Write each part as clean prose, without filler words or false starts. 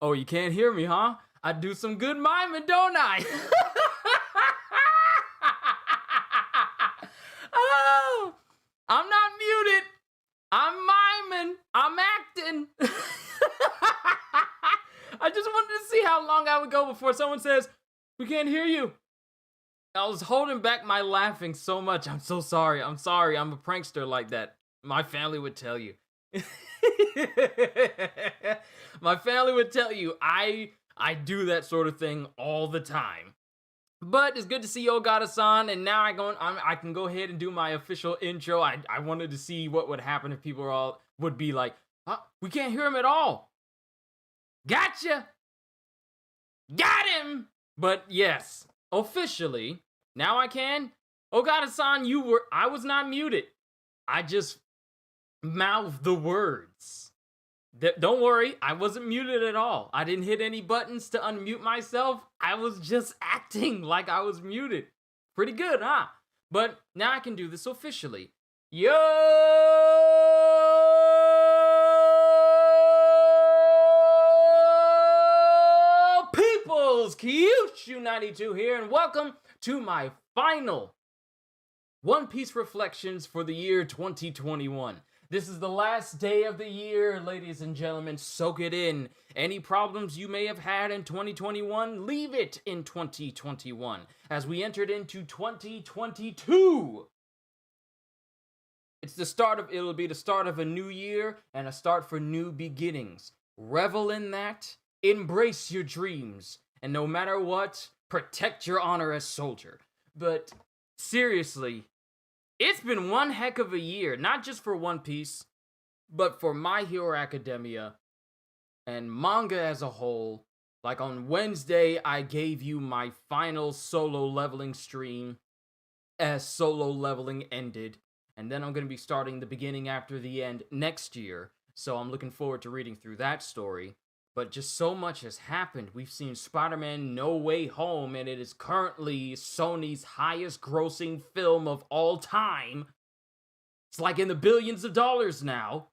Oh, you can't hear me, huh? I do some good miming, don't I? Oh, I'm not muted. I'm miming. I'm acting. I just wanted to see how long I would go before someone says, "We can't hear you." I was holding back my laughing so much. I'm so sorry. I'm sorry. I'm a prankster like that. My family would tell you. My family would tell you I do that sort of thing all the time. But it's good to see Ogata-san, and now I can go ahead and do my official intro. I wanted to see what would happen if people would be like, huh, we can't hear him at all. Gotcha! Got him! But yes, officially, now I can. Ogata-san, I was not muted. I just mouthed the words. Don't worry, I wasn't muted at all. I didn't hit any buttons to unmute myself. I was just acting like I was muted. Pretty good, huh? But now I can do this officially. Yo, peoples! Kyushu92 here, and welcome to my final One Piece Reflections for the year 2021. This is the last day of the year, ladies and gentlemen. Soak it in. Any problems you may have had in 2021, leave it in 2021. As we entered into 2022, it'll be the start of a new year and a start for new beginnings. Revel in that, embrace your dreams, and no matter what, protect your honor as soldier. But seriously, it's been one heck of a year, not just for One Piece, but for My Hero Academia and manga as a whole. Like on Wednesday, I gave you my final solo leveling stream as solo leveling ended. And then I'm going to be starting the beginning after the end next year. So I'm looking forward to reading through that story. But just so much has happened. We've seen Spider-Man No Way Home, and it is currently Sony's highest grossing film of all time. It's like in the billions of dollars now.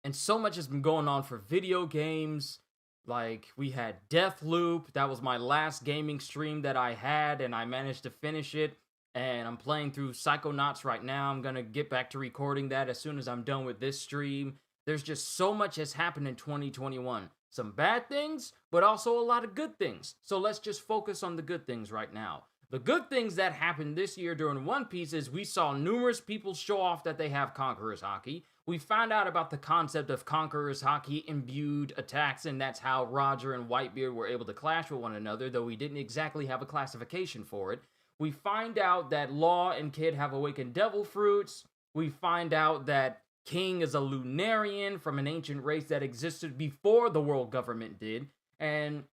And so much has been going on for video games. Like, we had Deathloop. That was my last gaming stream that I had, and I managed to finish it. And I'm playing through Psychonauts right now. I'm going to get back to recording that as soon as I'm done with this stream. There's just so much has happened in 2021. Some bad things, but also a lot of good things. So let's just focus on the good things right now. The good things that happened this year during One Piece is we saw numerous people show off that they have Conqueror's Haki. We found out about the concept of Conqueror's Haki imbued attacks, and that's how Roger and Whitebeard were able to clash with one another, though we didn't exactly have a classification for it. We find out that Law and Kid have awakened devil fruits. We find out that King is a Lunarian from an ancient race that existed before the world government did, and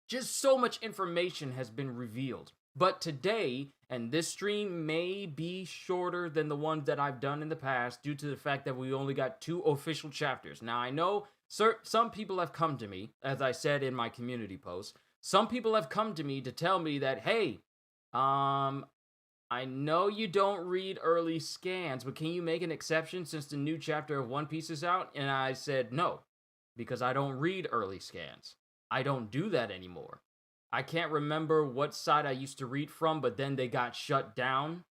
just so much information has been revealed. But today, and this stream may be shorter than the ones that I've done in the past due to the fact that we only got 2 official chapters. Now, I know some people have come to me, as I said in my community post, some people have come to me to tell me that, hey, I know you don't read early scans, but can you make an exception since the new chapter of One Piece is out? And I said no, because I don't read early scans. I don't do that anymore. I can't remember what site I used to read from, but then they got shut down.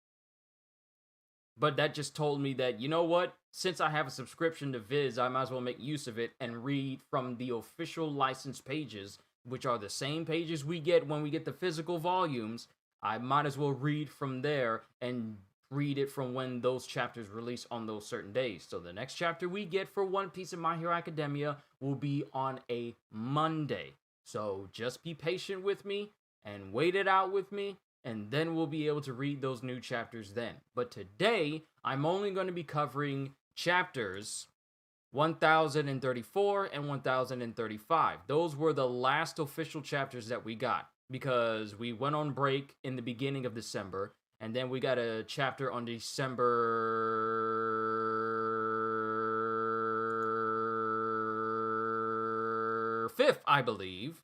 But that just told me that, you know what? Since I have a subscription to Viz, I might as well make use of it and read from the official licensed pages, which are the same pages we get when we get the physical volumes. I might as well read from there and read it from when those chapters release on those certain days. So the next chapter we get for One Piece of My Hero Academia will be on a Monday. So just be patient with me and wait it out with me, and then we'll be able to read those new chapters then. But today, I'm only going to be covering chapters 1034 and 1035. Those were the last official chapters that we got, because we went on break in the beginning of December, and then we got a chapter on December 5th, I believe.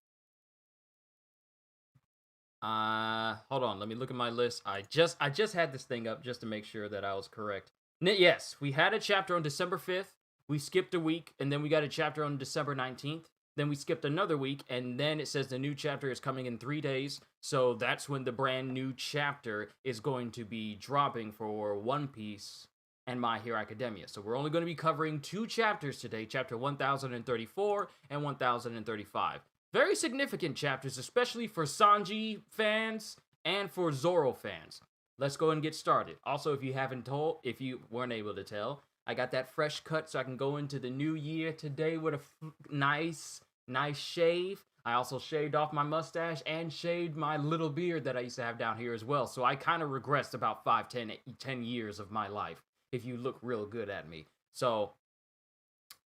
Hold on, let me look at my list. I just had this thing up just to make sure that I was correct. Yes, we had a chapter on December 5th. We skipped a week, and then we got a chapter on December 19th. Then we skipped another week, and then it says the new chapter is coming in 3 days. So that's when the brand new chapter is going to be dropping for One Piece and My Hero Academia. So we're only going to be covering 2 chapters today, chapter 1034 and 1035. Very significant chapters, especially for Sanji fans and for Zorro fans. Let's go and get started. Also, if you weren't able to tell, I got that fresh cut so I can go into the new year today with a nice shave. I also shaved off my mustache and shaved my little beard that I used to have down here as well. So I kind of regressed about 10 years of my life if you look real good at me. So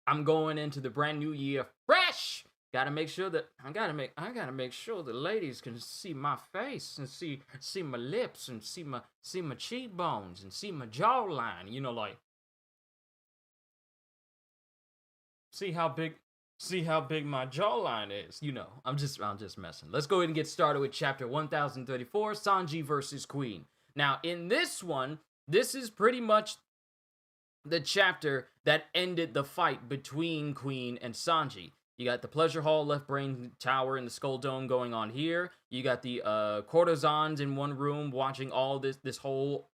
I'm going into the brand new year fresh. Gotta make sure that I gotta make sure the ladies can see my face and see my lips and see my cheekbones and see my jawline. You know, like see how big my jawline is. You know, I'm just messing. Let's go ahead and get started with chapter 1034, Sanji versus Queen. Now, in this one, this is pretty much the chapter that ended the fight between Queen and Sanji. You got the Pleasure Hall, Left Brain Tower, and the Skull Dome going on here. You got the courtesans in one room watching all this whole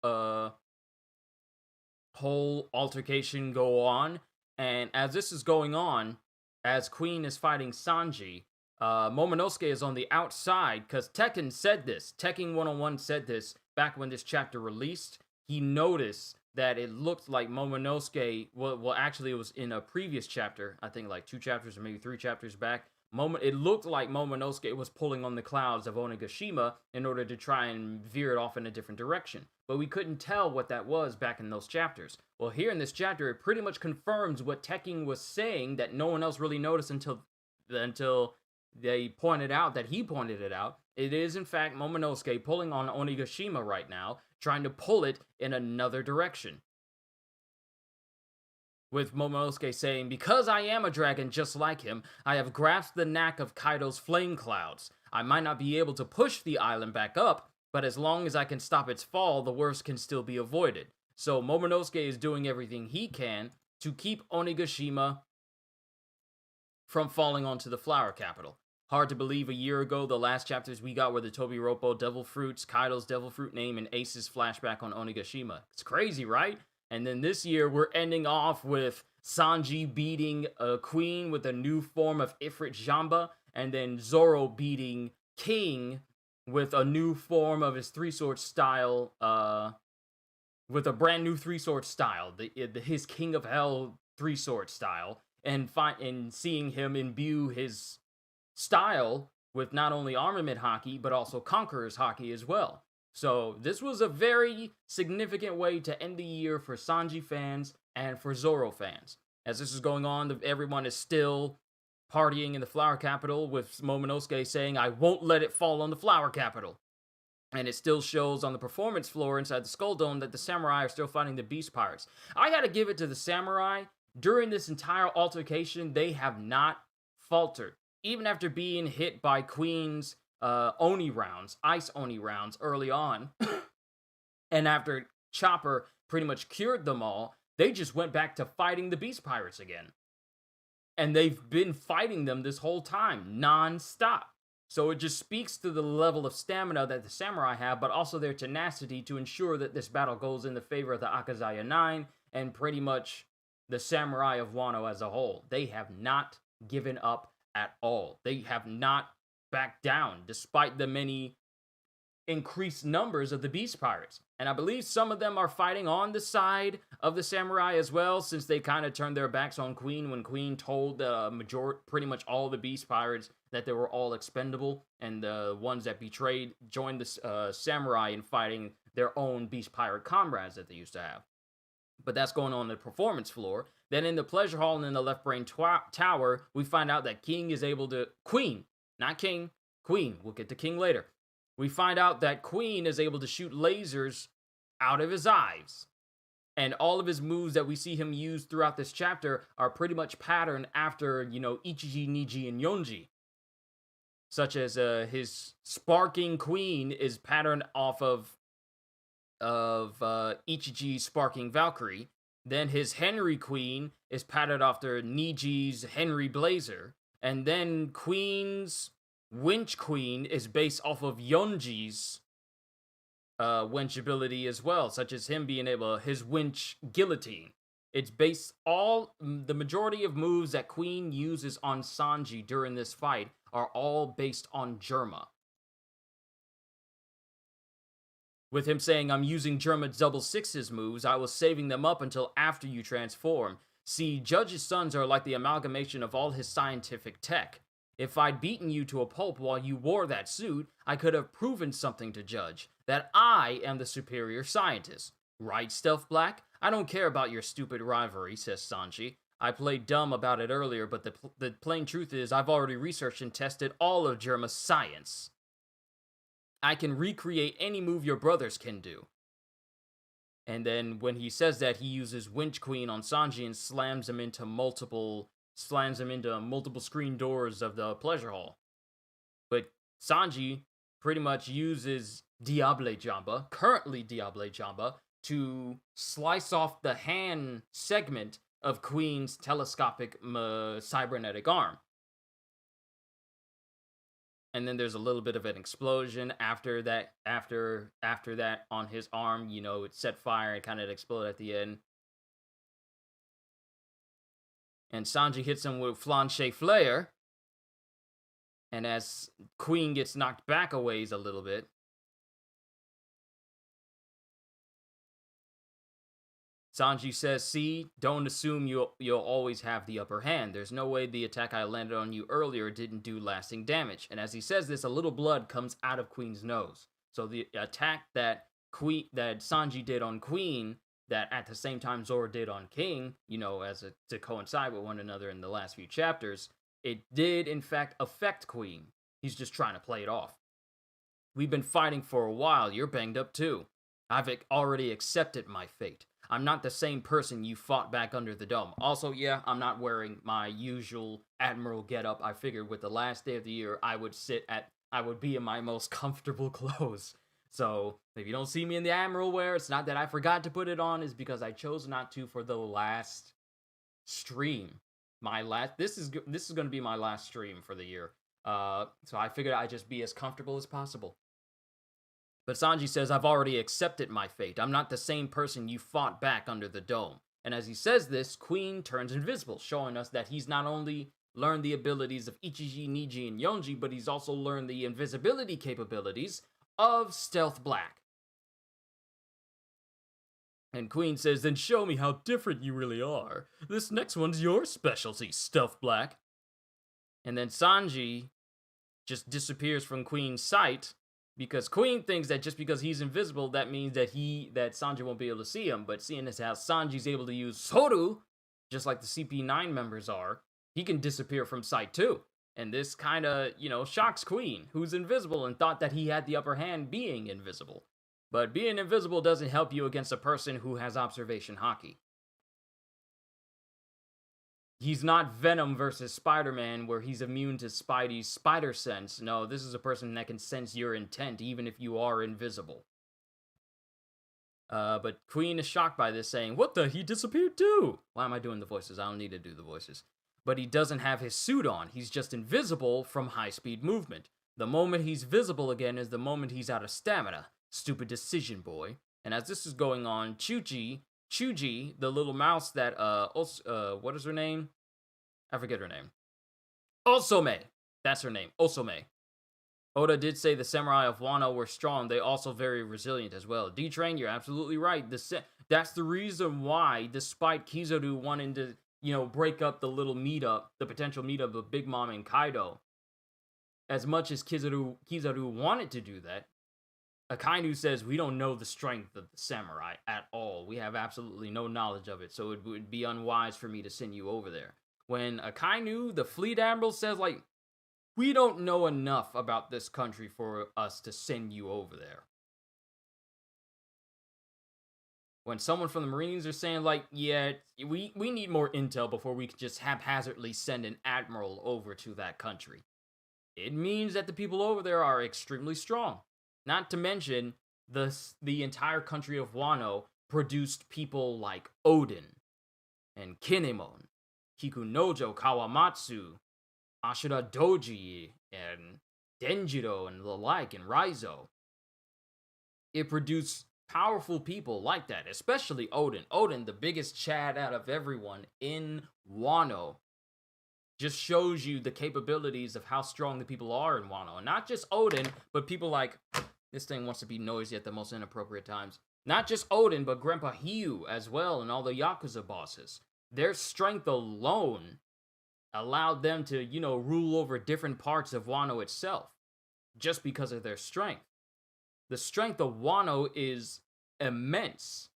altercation go on. And as this is going on, as Queen is fighting Sanji, Momonosuke is on the outside because Tekken said this. Tekken 101 said this back when this chapter released. He noticed that it looked like Momonosuke, well, actually it was in a previous chapter, I think like 2 chapters or maybe 3 chapters back, it looked like Momonosuke was pulling on the clouds of Onigashima in order to try and veer it off in a different direction. But we couldn't tell what that was back in those chapters. Well, here in this chapter, it pretty much confirms what Tekken was saying that no one else really noticed until they pointed out that he pointed it out. It is, in fact, Momonosuke pulling on Onigashima right now, trying to pull it in another direction. With Momonosuke saying, "Because I am a dragon just like him, I have grasped the knack of Kaido's flame clouds. I might not be able to push the island back up, but as long as I can stop its fall, the worst can still be avoided." So Momonosuke is doing everything he can to keep Onigashima from falling onto the flower capital. Hard to believe a year ago, the last chapters we got were the Tobiropo Devil Fruits, Kaido's Devil Fruit name, and Ace's flashback on Onigashima. It's crazy, right? And then this year, we're ending off with Sanji beating Queen with a new form of Ifrit Jamba, and then Zorro beating King with a new form of his three-sword style, with a brand new three-sword style, his King of Hell three-sword style, and seeing him imbue his style with not only armament hockey, but also conqueror's hockey as well. So this was a very significant way to end the year for Sanji fans and for Zorro fans. As this is going on, everyone is still partying in the Flower Capital with Momonosuke saying, "I won't let it fall on the Flower Capital." And it still shows on the performance floor inside the Skull Dome that the samurai are still fighting the Beast Pirates. I gotta give it to the samurai. During this entire altercation, they have not faltered. Even after being hit by Queen's Oni rounds, Ice Oni rounds early on, and after Chopper pretty much cured them all, they just went back to fighting the Beast Pirates again. And they've been fighting them this whole time, non-stop. So it just speaks to the level of stamina that the samurai have, but also their tenacity to ensure that this battle goes in the favor of the Akazaya 9 and pretty much the samurai of Wano as a whole. They have not given up at all. They have not backed down, despite the many increased numbers of the Beast Pirates. And I believe some of them are fighting on the side of the samurai as well, since they kind of turned their backs on Queen when Queen told pretty much all the Beast Pirates that they were all expendable, and the ones that betrayed joined the samurai in fighting their own Beast Pirate comrades that they used to have. But that's going on the performance floor. Then in the Pleasure Hall and in the Left Brain Tower, we find out that Queen, not King, Queen, we'll get to King later. We find out that Queen is able to shoot lasers out of his eyes. And all of his moves that we see him use throughout this chapter are pretty much patterned after, Ichiji, Niji, and Yonji. Such as his Sparking Queen is patterned off of Ichiji's Sparking Valkyrie. Then his Henry Queen is patterned after Niji's Henry Blazer. And then Queen's Winch Queen is based off of Yonji's winch ability as well, such as him being able his winch guillotine. It's based the majority of moves that Queen uses on Sanji during this fight are all based on Germa. With him saying, I'm using Germa double sixes moves, I was saving them up until after you transform. See, Judge's sons are like the amalgamation of all his scientific tech. If I'd beaten you to a pulp while you wore that suit, I could have proven something to Judge, that I am the superior scientist. Right, Stealth Black? I don't care about your stupid rivalry, says Sanji. I played dumb about it earlier, but the plain truth is I've already researched and tested all of Germa's science. I can recreate any move your brothers can do. And then when he says that, he uses Winch Queen on Sanji and slams him into multiple screen doors of the pleasure hall. But Sanji pretty much uses currently Diable Jamba, to slice off the hand segment of Queen's telescopic cybernetic arm. And then there's a little bit of an explosion after that on his arm. You know, it set fire and kind of exploded at the end. And Sanji hits him with Flanche Flare. And as Queen gets knocked back a ways a little bit, Sanji says, see, don't assume you'll always have the upper hand. There's no way the attack I landed on you earlier didn't do lasting damage. And as he says this, a little blood comes out of Queen's nose. So the attack that Sanji did on Queen, that at the same time Zorro did on King, you know, to coincide with one another in the last few chapters, it did in fact affect Queen. He's just trying to play it off. We've been fighting for a while. You're banged up too. I've already accepted my fate. I'm not the same person you fought back under the dome. Also, yeah, I'm not wearing my usual Admiral getup. I figured with the last day of the year, I would be in my most comfortable clothes. So, if you don't see me in the Admiral wear, it's not that I forgot to put it on, it's because I chose not to for the last stream. This is going to be my last stream for the year. So I figured I'd just be as comfortable as possible. But Sanji says, I've already accepted my fate. I'm not the same person you fought back under the dome. And as he says this, Queen turns invisible, showing us that he's not only learned the abilities of Ichiji, Niji, and Yonji, but he's also learned the invisibility capabilities of Stealth Black. And Queen says, then show me how different you really are. This next one's your specialty, Stealth Black. And then Sanji just disappears from Queen's sight, because Queen thinks that just because he's invisible, that means that Sanji won't be able to see him. But seeing as how Sanji's able to use Soru, just like the CP9 members are, he can disappear from sight too. And this kind of, shocks Queen, who's invisible and thought that he had the upper hand being invisible. But being invisible doesn't help you against a person who has observation haki. He's not Venom versus Spider-Man, where he's immune to Spidey's spider sense. No, this is a person that can sense your intent, even if you are invisible. But Queen is shocked by this, saying, what the? He disappeared too! Why am I doing the voices? I don't need to do the voices. But he doesn't have his suit on. He's just invisible from high-speed movement. The moment he's visible again is the moment he's out of stamina. Stupid decision, boy. And as this is going on, Chuji, the little mouse that, what is her name? I forget her name. Osome. That's her name. Osome. Oda did say the samurai of Wano were strong. They also very resilient as well. D-Train, you're absolutely right. That's the reason why, despite Kizaru wanting to, break up the little meetup, the potential meetup of Big Mom and Kaido, as much as Kizaru wanted to do that, Akainu says, we don't know the strength of the samurai at all. We have absolutely no knowledge of it, so it would be unwise for me to send you over there. When Akainu, the fleet admiral, says, we don't know enough about this country for us to send you over there. When someone from the Marines are saying, yeah, we need more intel before we can just haphazardly send an admiral over to that country. It means that the people over there are extremely strong. Not to mention, the entire country of Wano produced people like Odin and Kinemon, Kikunojo Kawamatsu, Ashura Doji, and Denjiro, and the like, and Raizo. It produced powerful people like that, especially Odin. Odin, the biggest Chad out of everyone in Wano, just shows you the capabilities of how strong the people are in Wano. And not just Odin, but people like, this thing wants to be noisy at the most inappropriate times. Not just Odin, but Grandpa Hiyu as well, and all the Yakuza bosses. Their strength alone allowed them to, rule over different parts of Wano itself, just because of their strength. The strength of Wano is immense.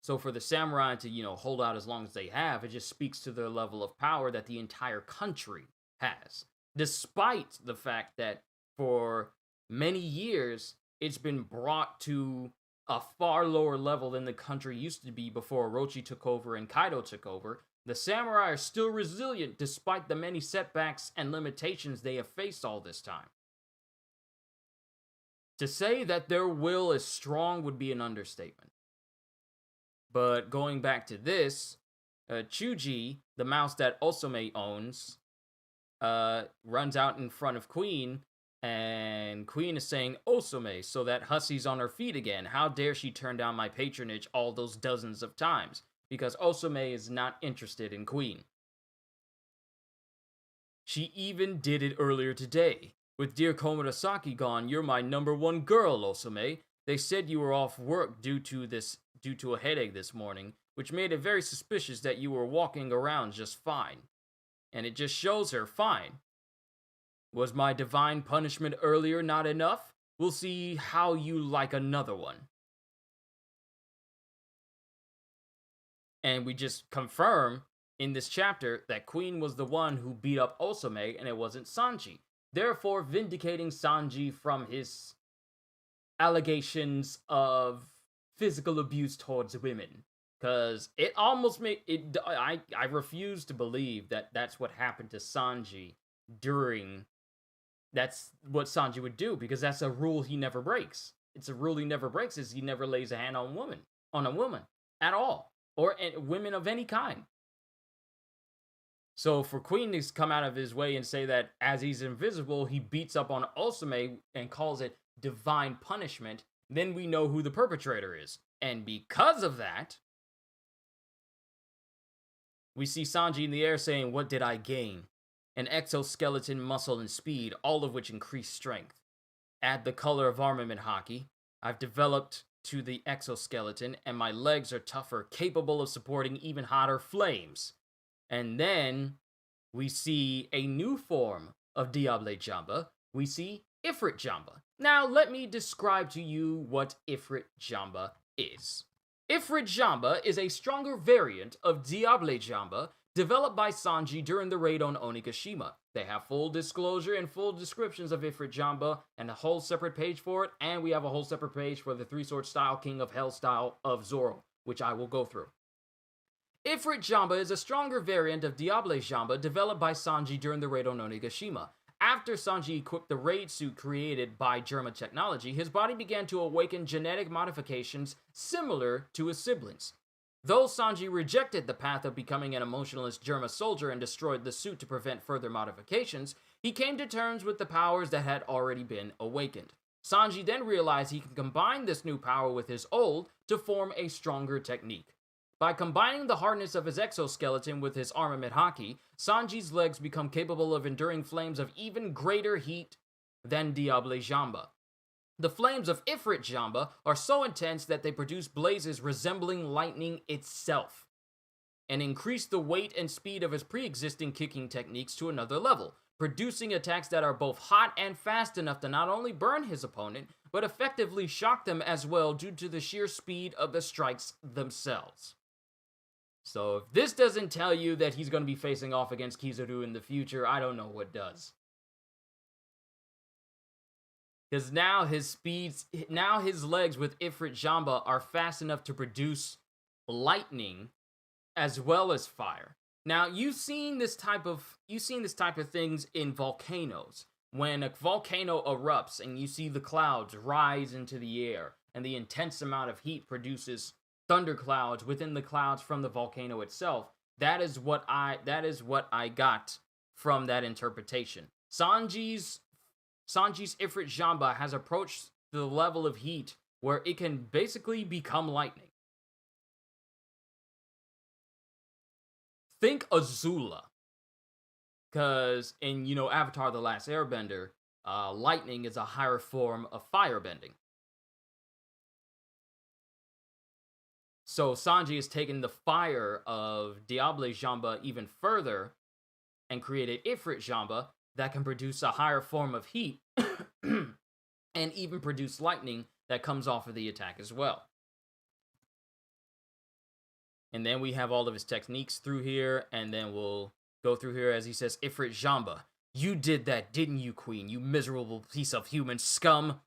So for the samurai to, hold out as long as they have, it just speaks to their level of power that the entire country has. Despite the fact that for many years, it's been brought to a far lower level than the country used to be before Orochi took over and Kaido took over, the samurai are still resilient despite the many setbacks and limitations they have faced all this time. To say that their will is strong would be an understatement. But going back to this, Chuji, the mouse that Osome owns, runs out in front of Queen, and Queen is saying, Osome, so that Hussey's on her feet again. How dare she turn down my patronage all those dozens of times? Because Osome is not interested in Queen. She even did it earlier today. With dear Komurasaki gone, you're my #1 girl, Osome. They said you were off work due to a headache this morning, which made it very suspicious that you were walking around just fine. And it just shows her fine. Was my divine punishment earlier not enough? We'll see how you like another one. And we just confirm in this chapter that Queen was the one who beat up Osome and it wasn't Sanji. Therefore, vindicating Sanji from his allegations of physical abuse towards women. Because it almost made it. I refuse to believe that that's what happened to Sanji during. That's what Sanji would do, because that's a rule he never breaks. It's a rule he never breaks, is he never lays a hand on a woman at all, or women of any kind. So for Queen to come out of his way and say that as he's invisible, he beats up on Osame and calls it divine punishment, then we know who the perpetrator is. And because of that, we see Sanji in the air saying, what did I gain? An exoskeleton, muscle, and speed, all of which increase strength. Add the color of armament hockey. I've developed to the exoskeleton, and my legs are tougher, capable of supporting even hotter flames. And then we see a new form of Diable Jamba. We see Ifrit Jamba. Now, let me describe to you what Ifrit Jamba is. Ifrit Jamba is a stronger variant of Diable Jamba developed by Sanji during the raid on Onigashima. They have full disclosure and full descriptions of Ifrit Jamba and a whole separate page for it, and we have a whole separate page for the Three-Sword style, King of Hell style of Zorro, which I will go through. Ifrit Jamba is a stronger variant of Diable Jamba developed by Sanji during the raid on Onigashima. After Sanji equipped the raid suit created by Germa technology, his body began to awaken genetic modifications similar to his siblings. Though Sanji rejected the path of becoming an emotionless Germa soldier and destroyed the suit to prevent further modifications, he came to terms with the powers that had already been awakened. Sanji then realized he can combine this new power with his old to form a stronger technique. By combining the hardness of his exoskeleton with his armament haki, Sanji's legs become capable of enduring flames of even greater heat than Diable Jamba. The flames of Ifrit Jamba are so intense that they produce blazes resembling lightning itself, and increase the weight and speed of his pre-existing kicking techniques to another level, producing attacks that are both hot and fast enough to not only burn his opponent, but effectively shock them as well due to the sheer speed of the strikes themselves. So if this doesn't tell you that he's going to be facing off against Kizaru in the future, I don't know what does. Because now his legs with Ifrit Jamba are fast enough to produce lightning as well as fire. Now you've seen this type of things in volcanoes. When a volcano erupts and you see the clouds rise into the air, and the intense amount of heat produces thunderclouds within the clouds from the volcano itself. That is what I got from that interpretation. Sanji's Ifrit Jamba has approached the level of heat where it can basically become lightning. Think Azula. Because in, Avatar The Last Airbender, lightning is a higher form of firebending. So Sanji has taken the fire of Diable Jamba even further and created Ifrit Jamba that can produce a higher form of heat and even produce lightning that comes off of the attack as well. And then we have all of his techniques through here, and then we'll go through here as he says, Ifrit Jamba, you did that, didn't you, Queen? You miserable piece of human scum.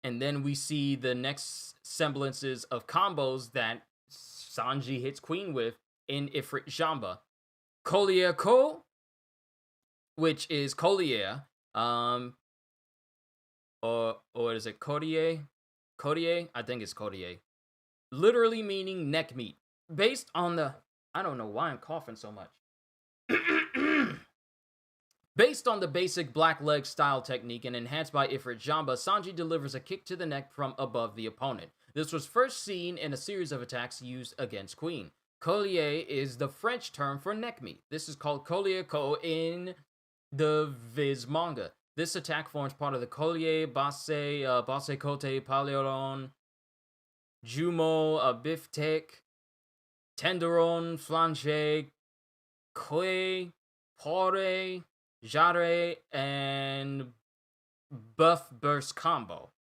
And then we see the next semblances of combos that Sanji hits Queen with in Ifrit Jamba. Collier Ko, which is Collier, or is it Codier? Codier? I think it's Codier. Literally meaning neck meat. Based on the... I don't know why I'm coughing so much. Based on the basic black leg style technique and enhanced by Ifrit Jamba, Sanji delivers a kick to the neck from above the opponent. This was first seen in a series of attacks used against Queen. Collier is the French term for neck meat. This is called Collier Ko in the Viz manga. This attack forms part of the Collier Basse Cote Paleoron Jumeau Biftec Tenderon Flanche Koi Pore Jare and Buff Burst combo.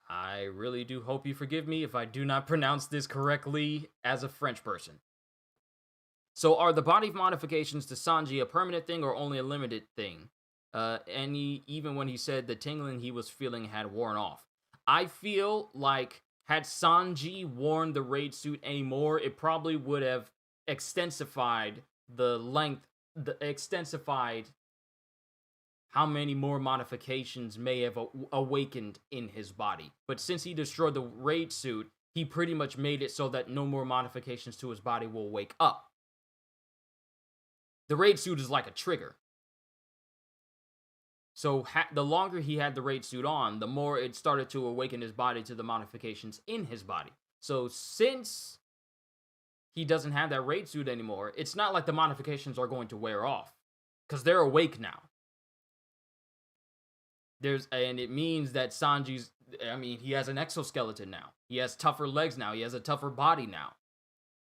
I really do hope you forgive me if I do not pronounce this correctly as a French person. So are the body modifications to Sanji a permanent thing or only a limited thing? Even when he said the tingling he was feeling had worn off. I feel like had Sanji worn the raid suit anymore, it probably would have extensified how many more modifications may have awakened in his body. But since he destroyed the raid suit, he pretty much made it so that no more modifications to his body will wake up. The raid suit is like a trigger. So the longer he had the raid suit on, the more it started to awaken his body to the modifications in his body. So since he doesn't have that raid suit anymore, it's not like the modifications are going to wear off, because they're awake now. And it means that he has an exoskeleton now. He has tougher legs now. He has a tougher body now.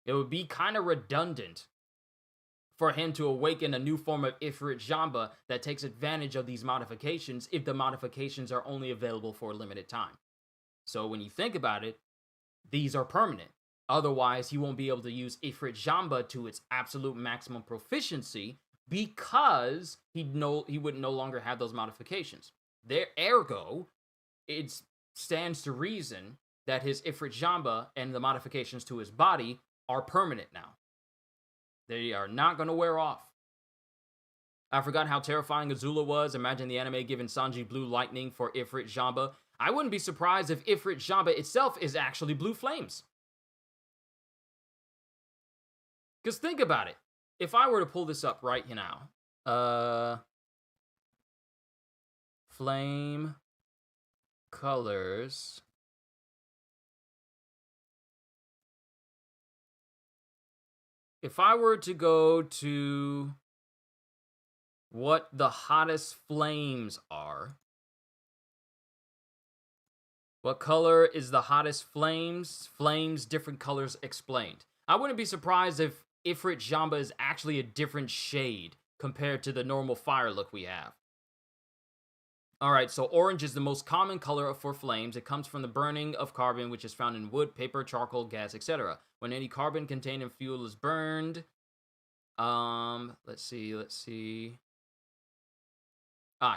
It would be kind of redundant for him to awaken a new form of Ifrit Jamba that takes advantage of these modifications if the modifications are only available for a limited time. So when you think about it, these are permanent. Otherwise, he won't be able to use Ifrit Jamba to its absolute maximum proficiency because he would no longer have those modifications. Ergo, it stands to reason that his Ifrit Jamba and the modifications to his body are permanent now. They are not going to wear off. I forgot how terrifying Azula was. Imagine the anime giving Sanji blue lightning for Ifrit Jamba. I wouldn't be surprised if Ifrit Jamba itself is actually blue flames. Because think about it. If I were to pull this up right now. Flame colors. If I were to go to what the hottest flames are, what color is the hottest flames? Flames, different colors explained. I wouldn't be surprised if Ifrit Jamba is actually a different shade compared to the normal fire look we have. Alright, so orange is the most common color for flames. It comes from the burning of carbon, which is found in wood, paper, charcoal, gas, etc. When any carbon contained in fuel is burned... Let's see.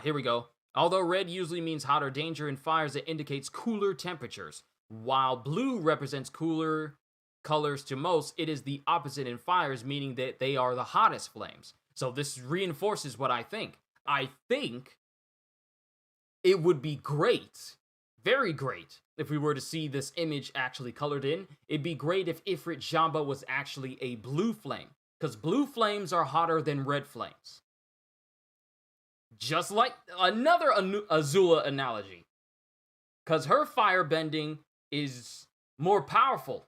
Here we go. Although red usually means hotter danger in fires, it indicates cooler temperatures. While blue represents cooler colors to most, it is the opposite in fires, meaning that they are the hottest flames. So this reinforces what I think. I think it would be great very great if we were to see this image actually colored in. It'd be great if Ifrit Jamba was actually a blue flame, because blue flames are hotter than red flames. Just like another Azula analogy, because her firebending is more powerful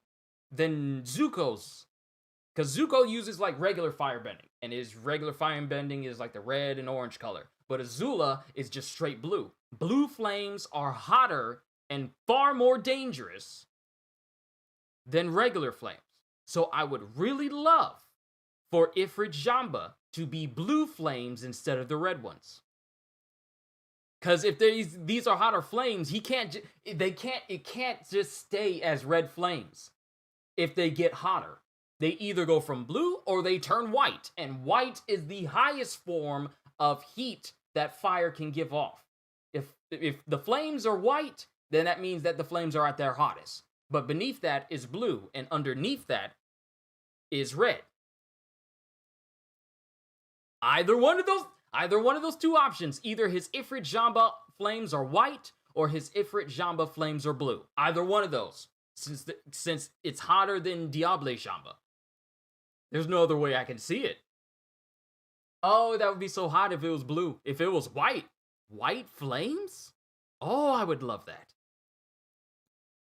than Zuko's. Because Zuko uses like regular firebending, and his regular firebending is like the red and orange color. But Azula is just straight blue. Blue flames are hotter and far more dangerous than regular flames. So I would really love for Ifrit Jamba to be blue flames instead of the red ones. Because if these are hotter flames, it can't just stay as red flames. If they get hotter, they either go from blue or they turn white, and white is the highest form of heat that fire can give off. If the flames are white, then that means that the flames are at their hottest. But beneath that is blue, and underneath that is red. Either one of those two options, either his Ifrit Jamba flames are white or his Ifrit Jamba flames are blue. Either one of those, since it's hotter than Diable Jamba. There's no other way I can see it. Oh, that would be so hot if it was blue. If it was white. White flames? Oh, I would love that.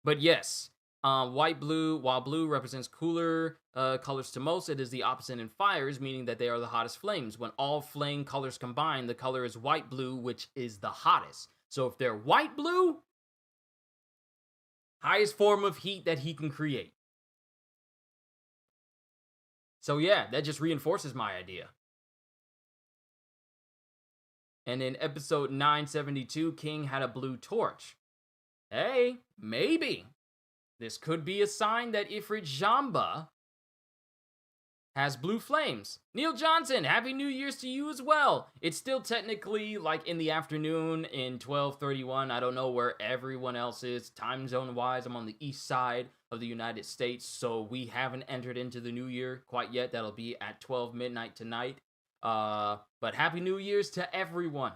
But yes, while blue represents cooler colors to most, it is the opposite in fires, meaning that they are the hottest flames. When all flame colors combine, the color is white-blue, which is the hottest. So if they're white-blue, highest form of heat that he can create. So yeah, that just reinforces my idea. And in episode 972, King had a blue torch. Hey, maybe this could be a sign that Ifrit Jamba has blue flames. Neil Johnson, Happy New Year's to you as well. It's still technically like in the afternoon in 12:31. I don't know where everyone else is. Time zone wise, I'm on the east side of the United States, so we haven't entered into the new year quite yet. That'll be at 12 midnight tonight. But Happy New Year's to everyone.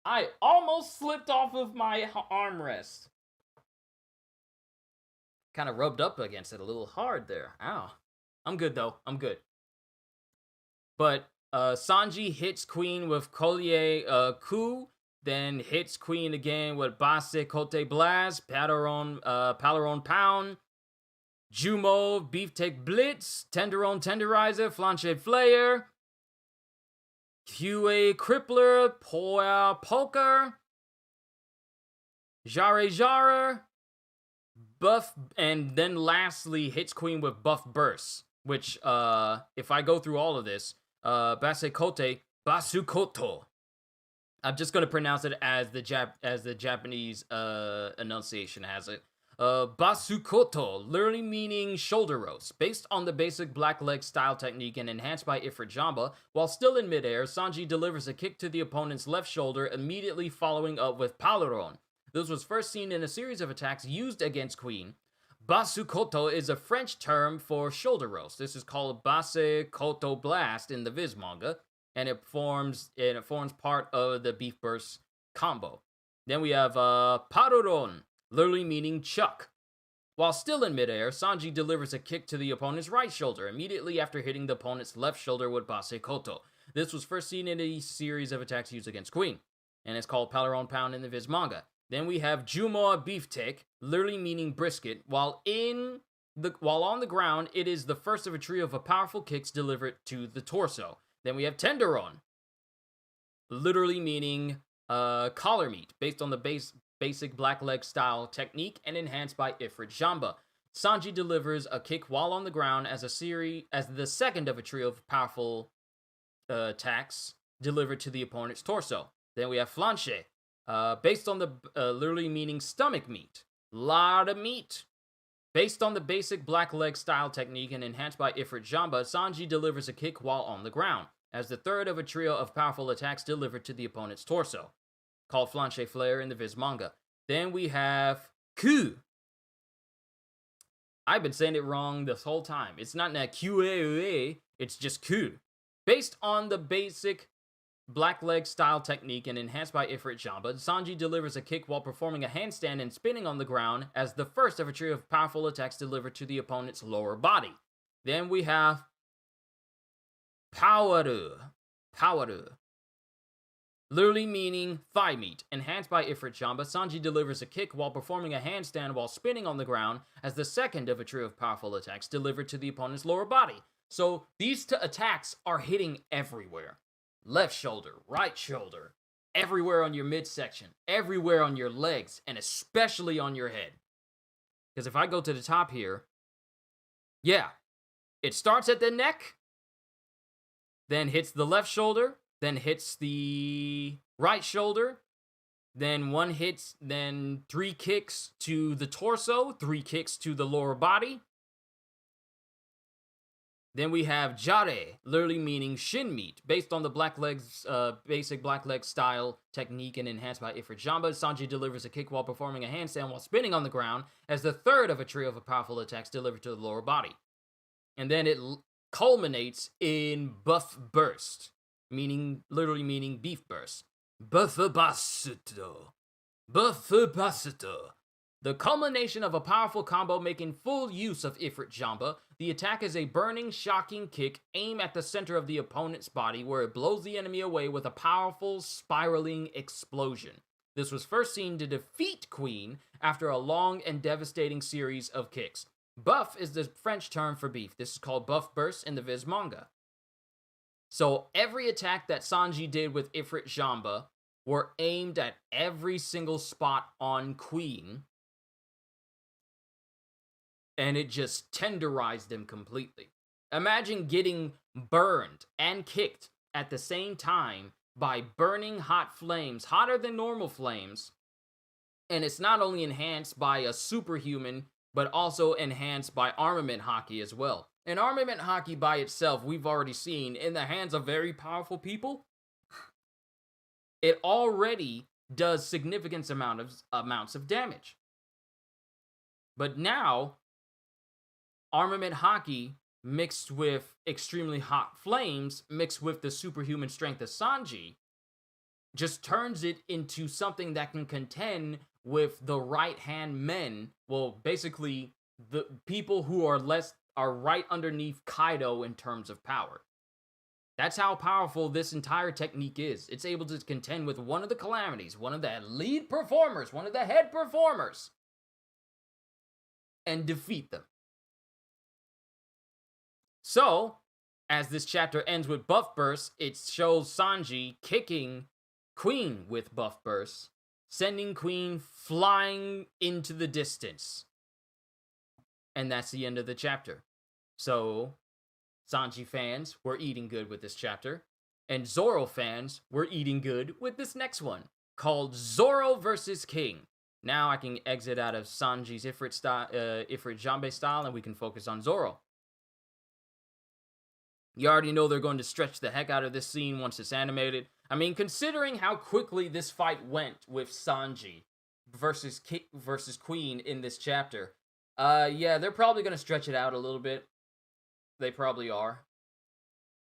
I almost slipped off of my armrest. Kind of rubbed up against it a little hard there. Ow. I'm good though. I'm good. But Sanji hits Queen with Collier Coup, then hits Queen again with Base Cote Blast, Palaron Pound, Jumo, Beefsteak Blitz, Tenderon Tenderizer, Flanchet Flayer, QA Crippler, Poa Poker, Jare, Buff, and then lastly hits Queen with Buff Burst, which, if I go through all of this, Basekote, Basukoto. I'm just gonna pronounce it as the Japanese enunciation has it. Basukoto, literally meaning shoulder roast. Based on the basic black leg style technique and enhanced by Ifrit Jamba, while still in midair, Sanji delivers a kick to the opponent's left shoulder, immediately following up with Palaron. This was first seen in a series of attacks used against Queen. Basukoto is a French term for shoulder roast. This is called Base Koto Blast in the Viz manga, and it forms part of the Beef Burst combo. Then we have Palaron, literally meaning chuck. While still in midair, Sanji delivers a kick to the opponent's right shoulder, immediately after hitting the opponent's left shoulder with Base Koto. This was first seen in a series of attacks used against Queen, and it's called Palaron Pound in the Viz manga. Then we have Jumoa Beefsteak, literally meaning brisket. While on the ground, it is the first of a trio of powerful kicks delivered to the torso. Then we have Tenderon, literally meaning collar meat, based on the basic black leg style technique and enhanced by Ifrit Jamba. Sanji delivers a kick while on the ground as the second of a trio of powerful attacks delivered to the opponent's torso. Then we have Flanche, based on the literally meaning stomach meat. Lot of meat. Based on the basic black leg style technique and enhanced by Ifrit Jamba, Sanji delivers a kick while on the ground, as the third of a trio of powerful attacks delivered to the opponent's torso, called Flanche Flare in the Viz manga. Then we have Ku. I've been saying it wrong this whole time. It's not QAA, it's just Ku. Based on the basic black leg style technique and enhanced by Ifrit Jamba, Sanji delivers a kick while performing a handstand and spinning on the ground as the first of a trio of powerful attacks delivered to the opponent's lower body. Then we have Poweru. Literally meaning thigh meat. Enhanced by Ifrit Jamba, Sanji delivers a kick while performing a handstand while spinning on the ground as the second of a trio of powerful attacks delivered to the opponent's lower body. So these attacks are hitting everywhere. Left shoulder, right shoulder, everywhere on your midsection, everywhere on your legs, and especially on your head. Because if I go to the top here, yeah, it starts at the neck, then hits the left shoulder, then hits the right shoulder, then one hits, then 3 kicks to the torso, 3 kicks to the lower body. Then we have Jare, literally meaning shin meat, based on the basic black leg style technique and enhanced by Ifrit Jamba. Sanji delivers a kick while performing a handstand while spinning on the ground as the third of a trio of powerful attacks delivered to the lower body. And then it culminates in Buff Burst, literally meaning beef burst. Buffabasuto. The culmination of a powerful combo making full use of Ifrit Jamba. The attack is a burning, shocking kick aimed at the center of the opponent's body where it blows the enemy away with a powerful, spiraling explosion. This was first seen to defeat Queen after a long and devastating series of kicks. Buff is the French term for beef. This is called Buff Burst in the Viz manga. So every attack that Sanji did with Ifrit Jamba were aimed at every single spot on Queen, and it just tenderized him completely. Imagine getting burned and kicked at the same time by burning hot flames, hotter than normal flames, and it's not only enhanced by a superhuman, but also enhanced by armament haki as well. And armament haki by itself, we've already seen, in the hands of very powerful people, it already does significant amounts of damage. But now, armament haki mixed with extremely hot flames, mixed with the superhuman strength of Sanji, just turns it into something that can contend with the right-hand men. Well, basically, the people who are right underneath Kaido in terms of power. That's how powerful this entire technique is. It's able to contend with one of the calamities, one of the lead performers, one of the head performers, and defeat them. So, as this chapter ends with Buff Burst, it shows Sanji kicking Queen with Buff Burst, sending Queen flying into the distance. And that's the end of the chapter. So, Sanji fans were eating good with this chapter, and Zorro fans were eating good with this next one, called Zorro vs. King. Now I can exit out of Sanji's Ifrit Jamba style, and we can focus on Zorro. You already know they're going to stretch the heck out of this scene once it's animated. I mean, considering how quickly this fight went with Sanji versus Queen in this chapter, yeah, they're probably going to stretch it out a little bit. They probably are.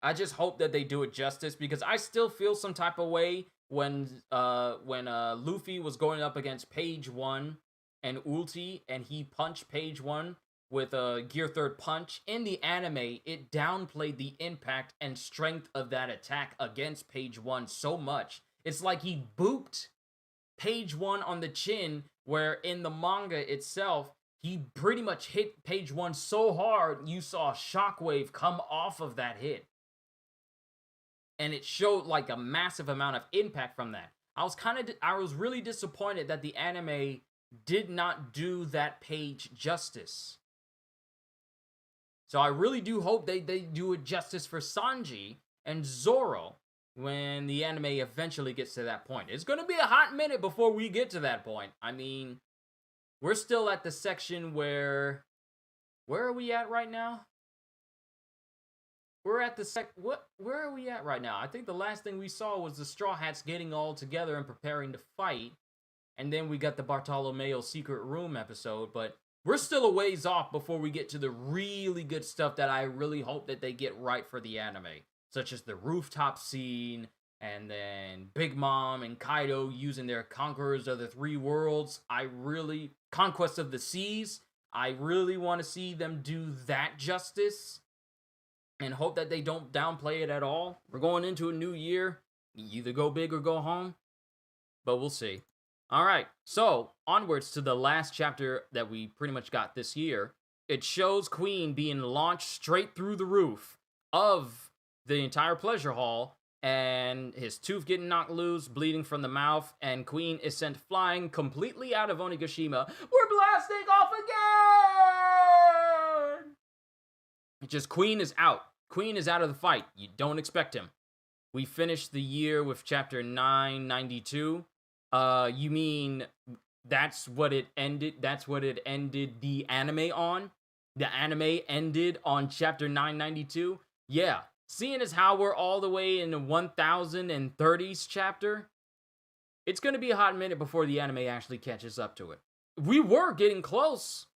I just hope that they do it justice, because I still feel some type of way when Luffy was going up against Page 1 and Ulti, and he punched Page 1 with a Gear 3rd punch. In the anime, it downplayed the impact and strength of that attack against Page 1 so much. It's like he booped Page 1 on the chin, where in the manga itself, he pretty much hit Page 1 so hard, you saw a shockwave come off of that hit. And it showed like a massive amount of impact from that. I was really disappointed that the anime did not do that Page justice. So I really do hope they do it justice for Sanji and Zorro when the anime eventually gets to that point. It's going to be a hot minute before we get to that point. I mean, we're still at the section where are we at right now? We're at the where are we at right now? I think the last thing we saw was the Straw Hats getting all together and preparing to fight. And then we got the Bartolomeo Secret Room episode, but we're still a ways off before we get to the really good stuff that I really hope that they get right for the anime. Such as the rooftop scene, and then Big Mom and Kaido using their Conquerors of the Three Worlds. Conquest of the Seas. I really want to see them do that justice and hope that they don't downplay it at all. We're going into a new year. You either go big or go home, but we'll see. All right, so onwards to the last chapter that we pretty much got this year. It shows Queen being launched straight through the roof of the entire pleasure hall, and his tooth getting knocked loose, bleeding from the mouth, and Queen is sent flying completely out of Onigashima. We're blasting off again! Just Queen is out. Queen is out of the fight. You don't expect him. We finished the year with chapter 992. You mean that's what it ended? That's what it ended the anime on? The anime ended on chapter 992? Yeah. Seeing as how we're all the way in the 1030s chapter, it's going to be a hot minute before the anime actually catches up to it. We were getting close.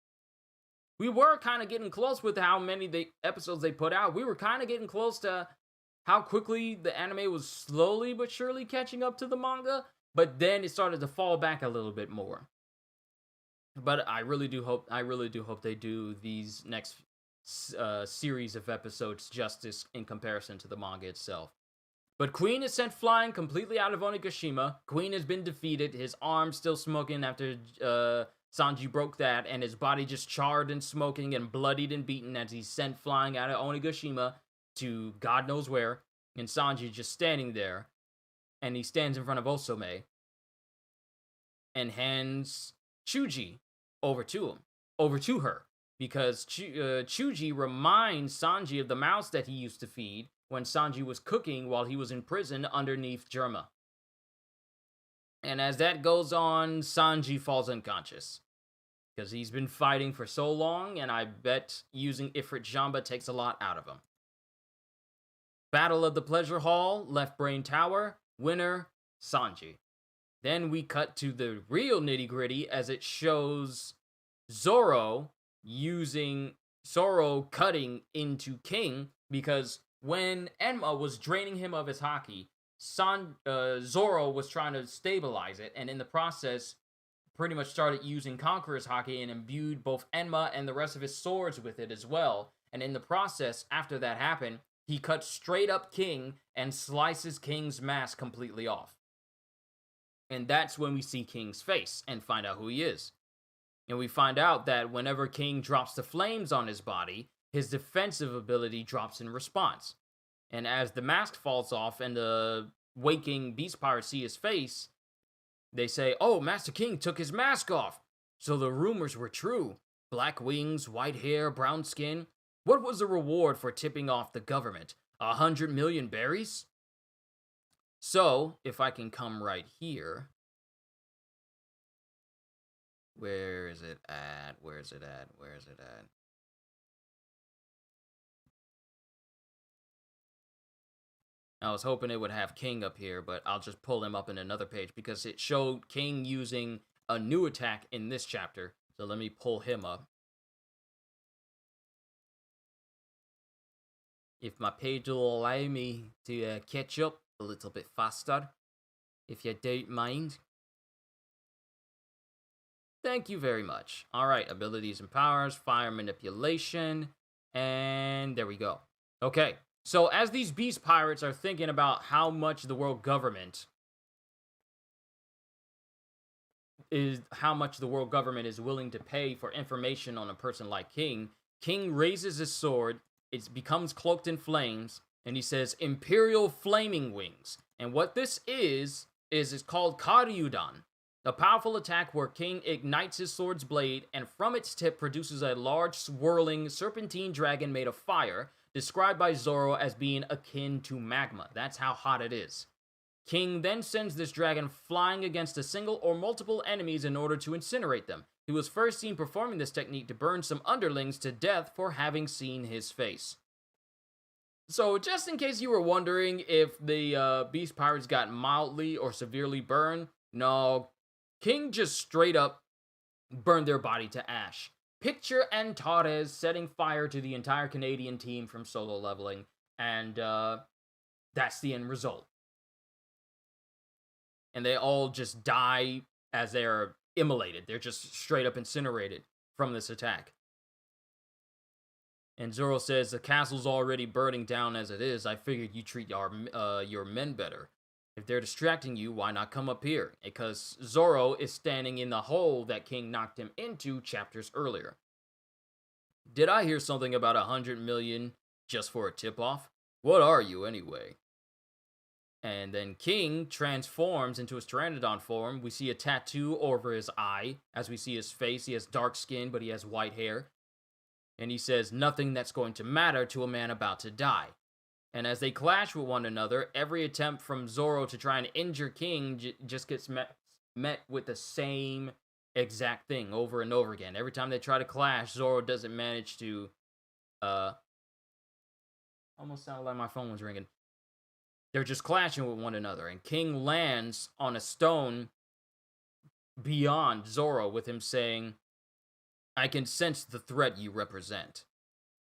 We were kind of getting close with how many episodes they put out. We were kind of getting close to how quickly the anime was slowly but surely catching up to the manga. But then it started to fall back a little bit more. But I really do hope they do these next series of episodes justice in comparison to the manga itself. But Queen is sent flying completely out of Onigashima. Queen has been defeated. His arm's still smoking after Sanji broke that, and his body just charred and smoking and bloodied and beaten as he's sent flying out of Onigashima to God knows where. And Sanji just standing there. And he stands in front of Osome and hands Chuji over to her. Because Chuji reminds Sanji of the mouse that he used to feed when Sanji was cooking while he was in prison underneath Germa. And as that goes on, Sanji falls unconscious. Because he's been fighting for so long, and I bet using Ifrit Jamba takes a lot out of him. Battle of the Pleasure Hall, Left Brain Tower. Winner, Sanji. Then we cut to the real nitty-gritty as it shows Zorro cutting into King, because when Enma was draining him of his haki, Zorro was trying to stabilize it, and in the process pretty much started using Conqueror's haki and imbued both Enma and the rest of his swords with it as well. And in the process, after that happened, he cuts straight up King and slices King's mask completely off. And that's when we see King's face and find out who he is. And we find out that whenever King drops the flames on his body, his defensive ability drops in response. And as the mask falls off and the waking beast pirates see his face, they say, "Oh, Master King took his mask off." So the rumors were true. Black wings, white hair, brown skin. What was the reward for tipping off the government? 100 million berries? So, if I can come right here. Where is it at? I was hoping it would have King up here, but I'll just pull him up in another page because it showed King using a new attack in this chapter. So let me pull him up. If my page will allow me to catch up a little bit faster, if you don't mind. Thank you very much. All right, abilities and powers, fire manipulation, and there we go. Okay, so as these beast pirates are thinking about how much the world government is willing to pay for information on a person like King, King raises his sword. It becomes cloaked in flames, and he says, "Imperial Flaming Wings." And what this is it's called Karyudan, a powerful attack where King ignites his sword's blade, and from its tip produces a large, swirling, serpentine dragon made of fire, described by Zorro as being akin to magma. That's how hot it is. King then sends this dragon flying against a single or multiple enemies in order to incinerate them. He was first seen performing this technique to burn some underlings to death for having seen his face. So, just in case you were wondering if the Beast Pirates got mildly or severely burned, no, King just straight up burned their body to ash. Picture Antares setting fire to the entire Canadian team from solo leveling, and that's the end result. and they all just die as they're immolated. They're just straight up incinerated from this attack. And Zorro says, the castle's already burning down as it is. I figured you treat your men better. If they're distracting you, why not come up here? Because Zorro is standing in the hole that King knocked him into chapters earlier. Did I hear something about 100 million just for a tip-off? What are you, anyway? And then King transforms into his Pteranodon form. We see a tattoo over his eye. As we see his face, he has dark skin, but he has white hair. And he says, nothing that's going to matter to a man about to die. And as they clash with one another, every attempt from Zorro to try and injure King just gets met with the same exact thing over and over again. Every time they try to clash, Zorro doesn't manage to, almost sounded like my phone was ringing. They're just clashing with one another, and King lands on a stone beyond Zorro with him saying, I can sense the threat you represent.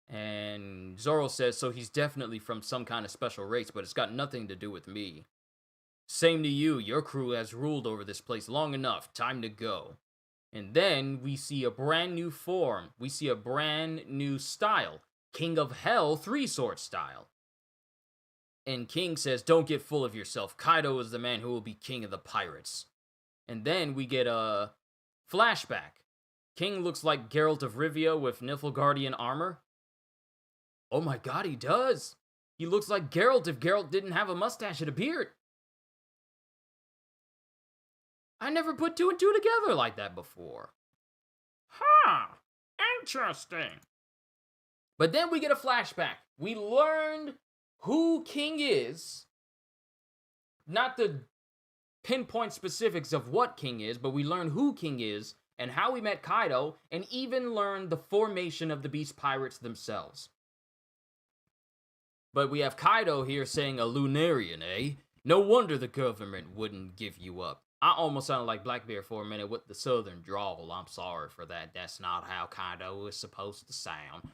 And Zorro says, so he's definitely from some kind of special race, but it's got nothing to do with me. Same to you, your crew has ruled over this place long enough, time to go. And then we see a brand new form, we see a brand new style, King of Hell 3-sword style. And King says, don't get full of yourself, Kaido is the man who will be king of the pirates. And then we get a flashback. King looks like Geralt of Rivia with Nilfgaardian armor. Oh my god, he does! He looks like Geralt if Geralt didn't have a mustache and a beard. I never put 2 and 2 together like that before. Huh, interesting. But then we get a flashback. We learned who King is. Not the pinpoint specifics of what King is, but we learn who King is and how we met Kaido, and even learned the formation of the Beast Pirates themselves. But we have Kaido here saying, a Lunarian, eh? No wonder the government wouldn't give you up. I almost sounded like Blackbeard for a minute with the southern drawl. I'm sorry for that. That's not how Kaido is supposed to sound.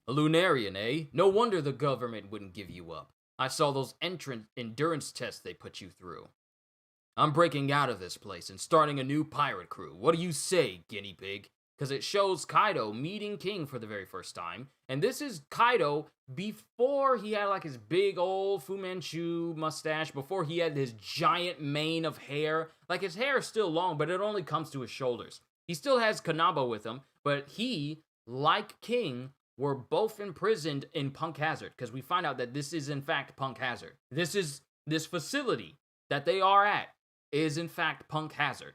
A Lunarian, eh? No wonder the government wouldn't give you up. I saw those endurance tests they put you through. I'm breaking out of this place and starting a new pirate crew. What do you say, guinea pig? Because it shows Kaido meeting King for the very first time. And this is Kaido before he had like his big old Fu Manchu mustache, before he had his giant mane of hair. Like his hair is still long, but it only comes to his shoulders. He still has Kanabo with him, but he, like King, were both imprisoned in Punk Hazard. Because we find out that this is in fact Punk Hazard. This facility that they are at is in fact Punk Hazard.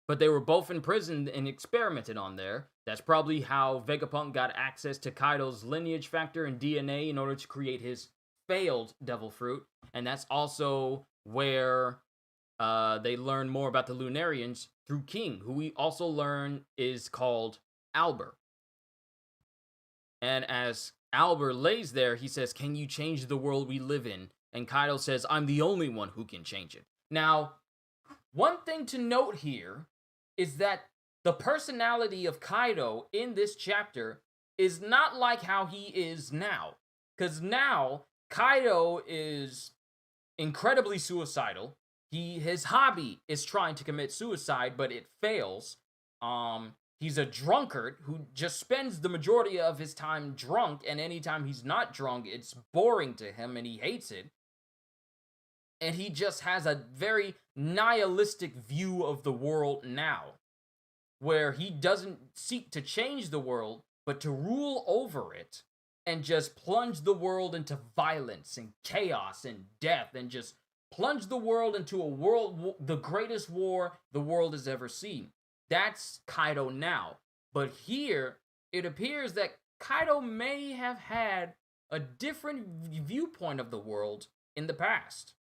But they were both imprisoned and experimented on there. That's probably how Vegapunk got access to Kaido's lineage factor and DNA in order to create his failed Devil Fruit. And that's also where they learn more about the Lunarians through King, who we also learn is called Albert. And as Albert lays there, he says, can you change the world we live in? And Kaido says, I'm the only one who can change it. Now, one thing to note here is that the personality of Kaido in this chapter is not like how he is now. Because now, Kaido is incredibly suicidal. His hobby is trying to commit suicide, but it fails. He's a drunkard who just spends the majority of his time drunk, and anytime he's not drunk, it's boring to him and he hates it. And he just has a very nihilistic view of the world now, where he doesn't seek to change the world, but to rule over it, and just plunge the world into violence and chaos and death, and just plunge the world into the greatest war the world has ever seen. That's Kaido now. But here, it appears that Kaido may have had a different viewpoint of the world in the past.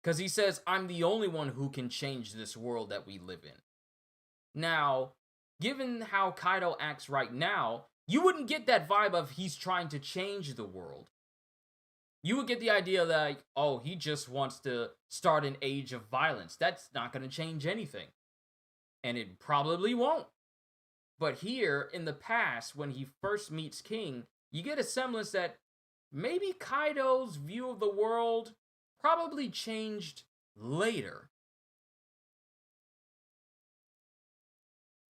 Because he says, I'm the only one who can change this world that we live in. Now, given how Kaido acts right now, you wouldn't get that vibe of he's trying to change the world. You would get the idea that, oh, he just wants to start an age of violence. That's not going to change anything. And it probably won't. But here, in the past, when he first meets King, you get a semblance that maybe Kaido's view of the world probably changed later.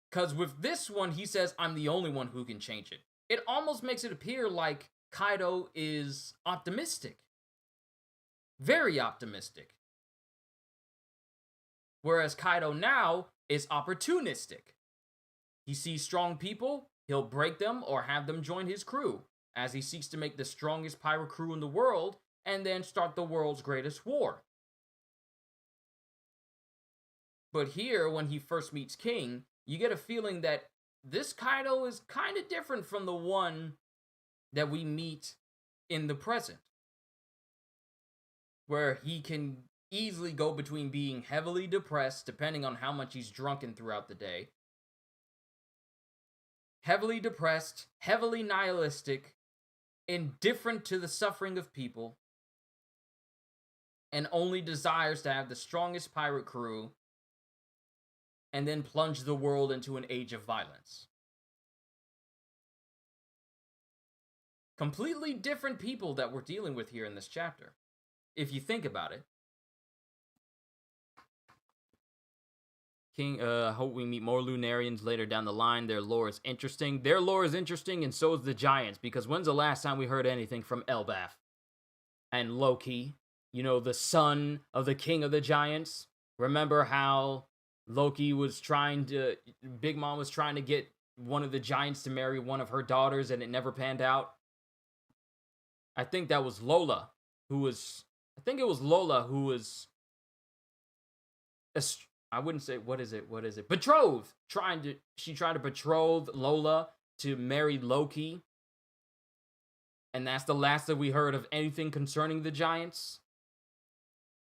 Because with this one, he says, I'm the only one who can change it. It almost makes it appear like Kaido is optimistic. Very optimistic. Whereas Kaido now is opportunistic. He sees strong people, he'll break them or have them join his crew, as he seeks to make the strongest pirate crew in the world and then start the world's greatest war. But here, when he first meets King, you get a feeling that this Kaido is kind of different from the one that we meet in the present, where he can easily go between being heavily depressed, depending on how much he's drunken throughout the day, heavily depressed, heavily nihilistic, indifferent to the suffering of people, and only desires to have the strongest pirate crew, and then plunge the world into an age of violence. Completely different people that we're dealing with here in this chapter, if you think about it. King, I hope we meet more Lunarians later down the line. Their lore is interesting. Their lore is interesting, and so is the Giants, because when's the last time we heard anything from Elbaf? And Loki, you know, the son of the king of the Giants? Remember how Loki was Big Mom was trying to get one of the Giants to marry one of her daughters, and it never panned out? I think that was Lola, who was, I wouldn't say, what is it? Betrothed! She tried to betroth Lola to marry Loki. And that's the last that we heard of anything concerning the Giants.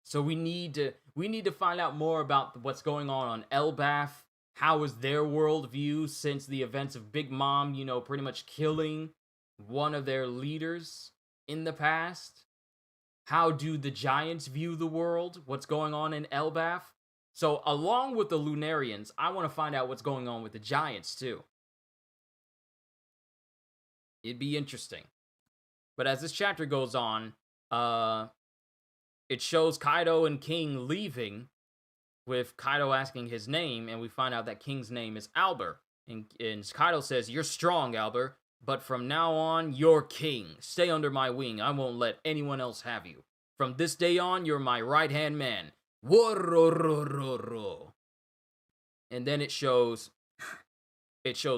So we need to find out more about what's going on Elbaf. How is their worldview since the events of Big Mom, you know, pretty much killing one of their leaders in the past? How do the Giants view the world? What's going on in Elbaf? So, along with the Lunarians, I want to find out what's going on with the Giants, too. It'd be interesting. But as this chapter goes on, it shows Kaido and King leaving, with Kaido asking his name, and we find out that King's name is Albert. And Kaido says, "You're strong, Albert, but from now on, you're king. Stay under my wing. I won't let anyone else have you. From this day on, you're my right-hand man. Wororororo." And then it shows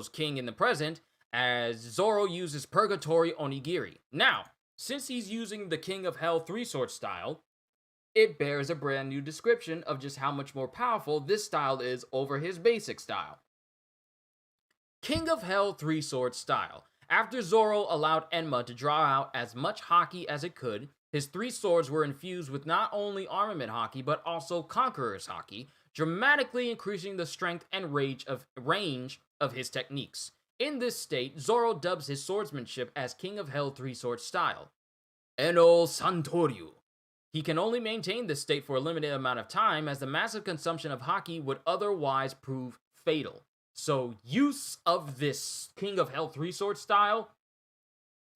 King in the present as Zorro uses Purgatory Onigiri. Now, since he's using the King of Hell 3-sword style, it bears a brand new description of just how much more powerful this style is over his basic style. King of Hell 3-sword style. After Zorro allowed Enma to draw out as much haki as it could, his 3 swords were infused with not only armament haki, but also conqueror's haki, dramatically increasing the strength and range of his techniques. In this state, Zorro dubs his swordsmanship as King of Hell 3-sword style. Eno Santoryu. He can only maintain this state for a limited amount of time, as the massive consumption of haki would otherwise prove fatal. So, use of this King of Hell 3-sword style,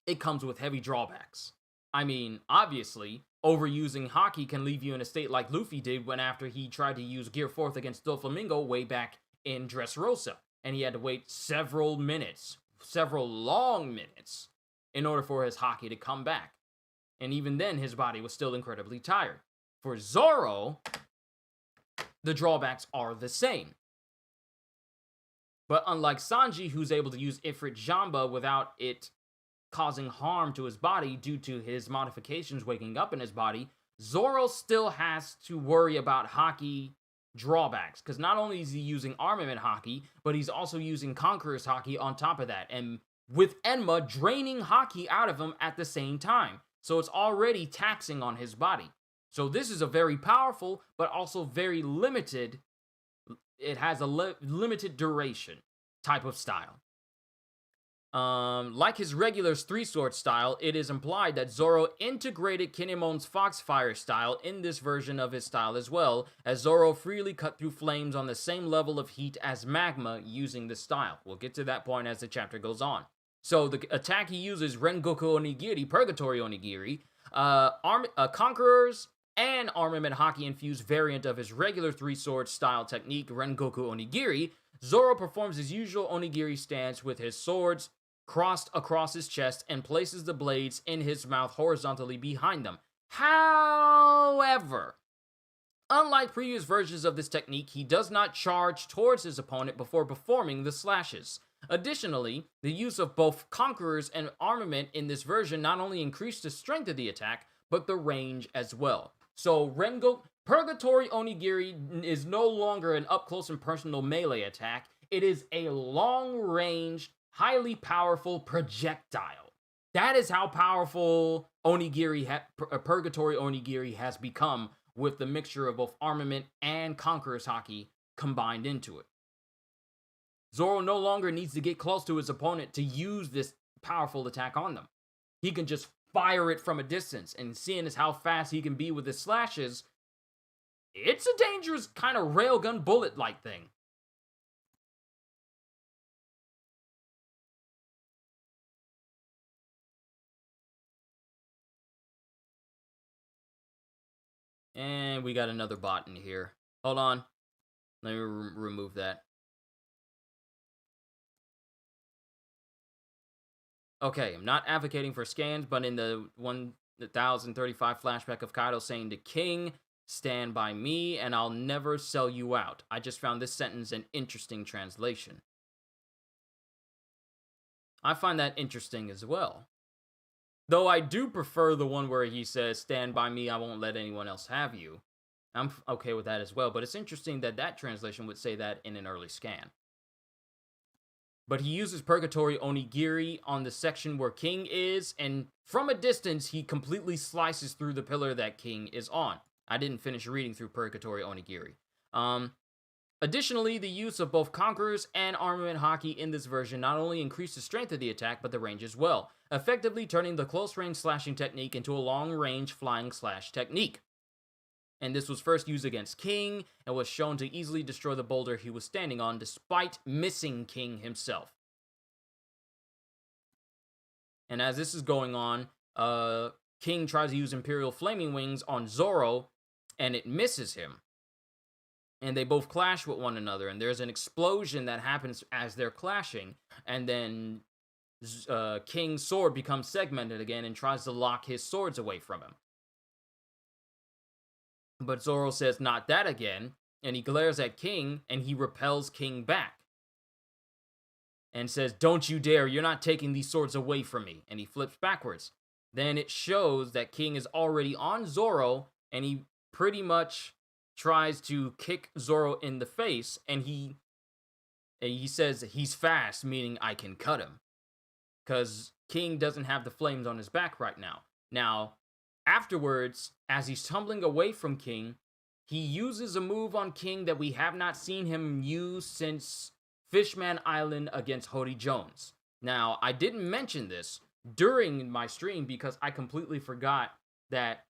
it comes with heavy drawbacks. I mean, obviously, overusing haki can leave you in a state like Luffy did when after he tried to use Gear 4th against Doflamingo way back in Dressrosa, and he had to wait several long minutes, in order for his haki to come back. And even then, his body was still incredibly tired. For Zorro, the drawbacks are the same. But unlike Sanji, who's able to use Ifrit Jamba without it causing harm to his body due to his modifications waking up in his body, Zorro still has to worry about haki drawbacks, because not only is he using armament haki, but he's also using conqueror's haki on top of that, and with Enma draining haki out of him at the same time. So it's already taxing on his body. So this is a very powerful, but also very limited, it has a limited duration type of style. Like his regular 3-sword style, it is implied that Zorro integrated Kinemon's Foxfire style in this version of his style as well, as Zorro freely cut through flames on the same level of heat as magma using this style. We'll get to that point as the chapter goes on. So the attack he uses, Rengoku Onigiri, Purgatory Onigiri, Conquerors, and armament haki infused variant of his regular 3-sword style technique, Rengoku Onigiri, Zorro performs his usual onigiri stance with his swords crossed across his chest and places the blades in his mouth horizontally behind them. However, unlike previous versions of this technique, he does not charge towards his opponent before performing the slashes. Additionally, the use of both conquerors and armament in this version not only increased the strength of the attack, but the range as well. So Purgatory Onigiri is no longer an up-close and personal melee attack. It is a long-range, highly powerful projectile. That is how powerful Purgatory Onigiri has become with the mixture of both armament and conqueror's haki combined into it. Zorro no longer needs to get close to his opponent to use this powerful attack on them. He can just fire it from a distance, and seeing as how fast he can be with his slashes, it's a dangerous kind of railgun bullet-like thing. And we got another bot in here. Hold on. Let me remove that. Okay, I'm not advocating for scans, but in the 1035 flashback of Kaido saying to King, "Stand by me and I'll never sell you out," I just found this sentence an interesting translation. I find that interesting as well. Though I do prefer the one where he says, "Stand by me, I won't let anyone else have you." I'm okay with that as well, but it's interesting that that translation would say that in an early scan. But he uses Purgatory Onigiri on the section where King is, and from a distance, he completely slices through the pillar that King is on. I didn't finish reading through Purgatory Onigiri. Additionally, the use of both Conquerors and Armament Haki in this version not only increased the strength of the attack, but the range as well, effectively turning the close-range slashing technique into a long-range flying slash technique. And this was first used against King, and was shown to easily destroy the boulder he was standing on, despite missing King himself. And as this is going on, King tries to use Imperial Flaming Wings on Zorro, and it misses him. And they both clash with one another, and there's an explosion that happens as they're clashing, and then King's sword becomes segmented again and tries to lock his swords away from him. But Zorro says, "Not that again," and he glares at King, and he repels King back. And says, "Don't you dare, you're not taking these swords away from me," and he flips backwards. Then it shows that King is already on Zorro, and he pretty much tries to kick Zorro in the face, and he says he's fast, meaning I can cut him. Because King doesn't have the flames on his back right now. Now, afterwards, as he's tumbling away from King, he uses a move on King that we have not seen him use since Fishman Island against Hody Jones. Now, I didn't mention this during my stream because I completely forgot that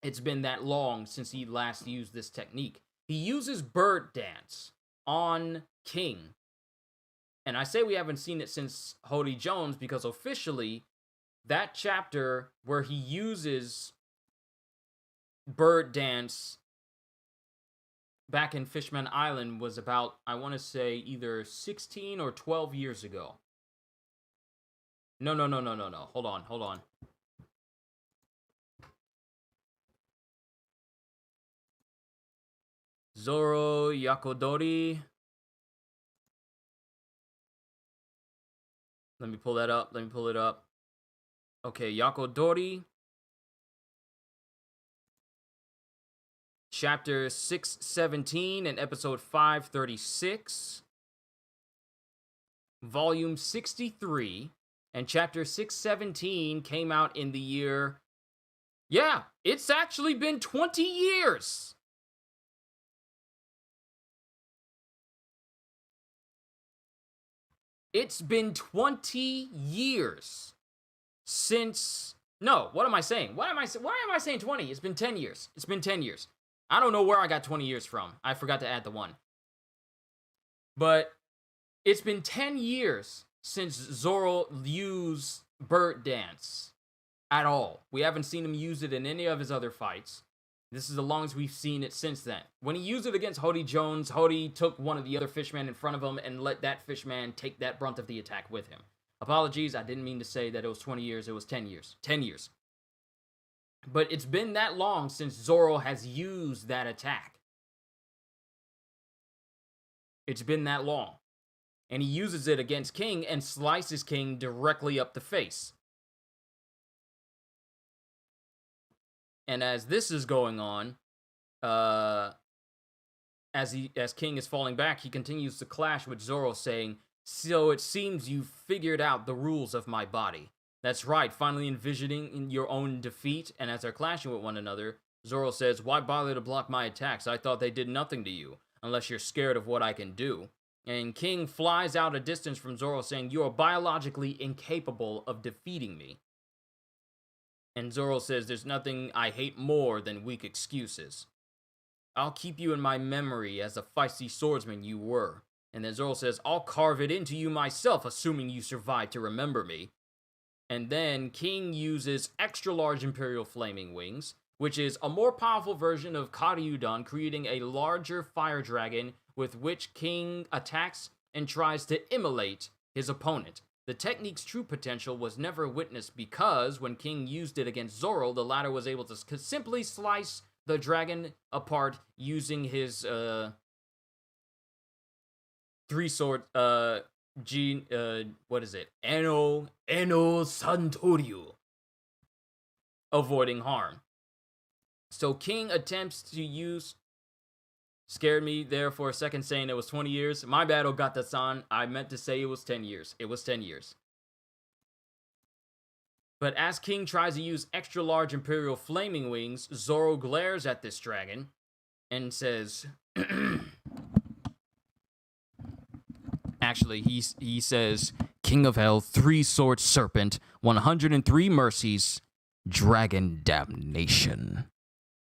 it's been that long since he last used this technique. He uses Bird Dance on King. And I say we haven't seen it since Hody Jones because officially, that chapter where he uses Bird Dance back in Fishman Island was about, I want to say, either 16 or 12 years ago. No. Hold on. Zorro Yakodori. Let me pull that up. Let me pull it up. Okay, Yakodori. Chapter 617 and episode 536. Volume 63. And chapter 617 came out in the year... Yeah, it's actually been 20 years! It's been 20 years since... No, what am I saying? Why am I saying 20? It's been 10 years. It's been 10 years. I don't know where I got 20 years from. I forgot to add the 1. But it's been 10 years since Zorro used Bird Dance at all. We haven't seen him use it in any of his other fights. This is the longest we've seen it since then. When he used it against Hody Jones, Hody took one of the other fishmen in front of him and let that fishman take that brunt of the attack with him. Apologies, I didn't mean to say that it was 20 years, it was 10 years. 10 years. But it's been that long since Zorro has used that attack. It's been that long. And he uses it against King and slices King directly up the face. And as this is going on, as King is falling back, he continues to clash with Zorro, saying, "So it seems you figured out the rules of my body." That's right, finally envisioning your own defeat. And as they're clashing with one another, Zorro says, "Why bother to block my attacks? I thought they did nothing to you, unless you're scared of what I can do." And King flies out a distance from Zorro, saying, "You are biologically incapable of defeating me." And Zorro says, "There's nothing I hate more than weak excuses. I'll keep you in my memory as the feisty swordsman you were." And then Zorro says, "I'll carve it into you myself, assuming you survive to remember me." And then King uses extra large Imperial Flaming Wings, which is a more powerful version of Karyudan, creating a larger fire dragon with which King attacks and tries to immolate his opponent. The technique's true potential was never witnessed because when King used it against Zorro, the latter was able to simply slice the dragon apart using his three-sword, what is it? Eno Santoryu, avoiding harm. So King attempts to use... Scared me there for a second saying it was 20 years. My bad, Ogata-san. I meant to say it was 10 years. It was 10 years. But as King tries to use extra large Imperial Flaming Wings, Zorro glares at this dragon and says... Actually, he says, "King of Hell, 3-sword serpent, 103 mercies, dragon damnation."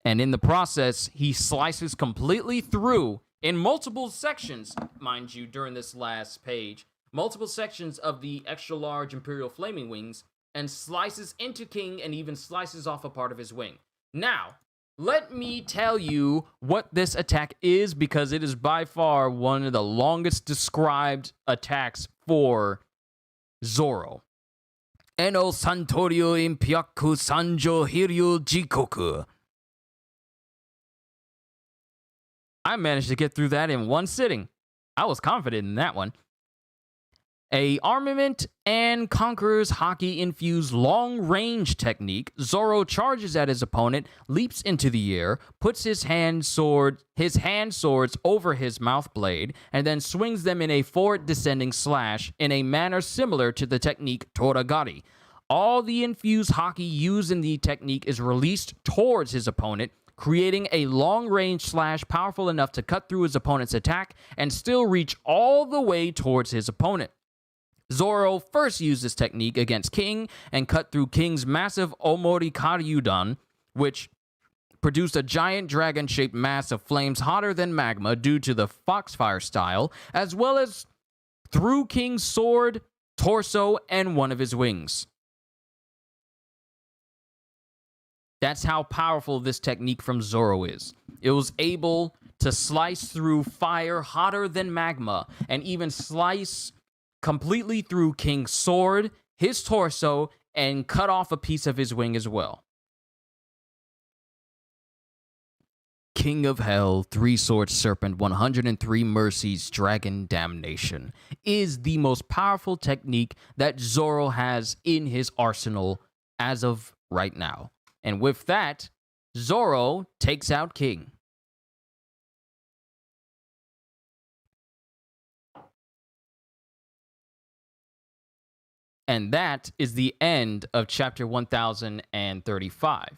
And in the process, he slices completely through, in multiple sections, mind you, during this last page, multiple sections of the extra large Imperial Flaming Wings, and slices into King and even slices off a part of his wing. Now, let me tell you what this attack is, because it is by far one of the longest described attacks for Zorro. Eno Santoryu Impyaku Sanjo Hiryu Jikoku. I managed to get through that in one sitting. I was confident in that one. A armament and conqueror's hockey-infused long-range technique, Zorro charges at his opponent, leaps into the air, puts his hand swords over his mouth blade, and then swings them in a forward-descending slash in a manner similar to the technique Toragari. All the infused hockey used in the technique is released towards his opponent, creating a long-range slash powerful enough to cut through his opponent's attack and still reach all the way towards his opponent. Zorro first used this technique against King and cut through King's massive Omori Karyudan, which produced a giant dragon-shaped mass of flames hotter than magma due to the Foxfire style, as well as through King's sword, torso, and one of his wings. That's how powerful this technique from Zorro is. It was able to slice through fire hotter than magma, and even slice completely through King's sword, his torso, and cut off a piece of his wing as well. King of Hell, 3-sword serpent, 103 mercies, dragon damnation is the most powerful technique that Zorro has in his arsenal as of right now. And with that, Zorro takes out King. And that is the end of chapter 1035.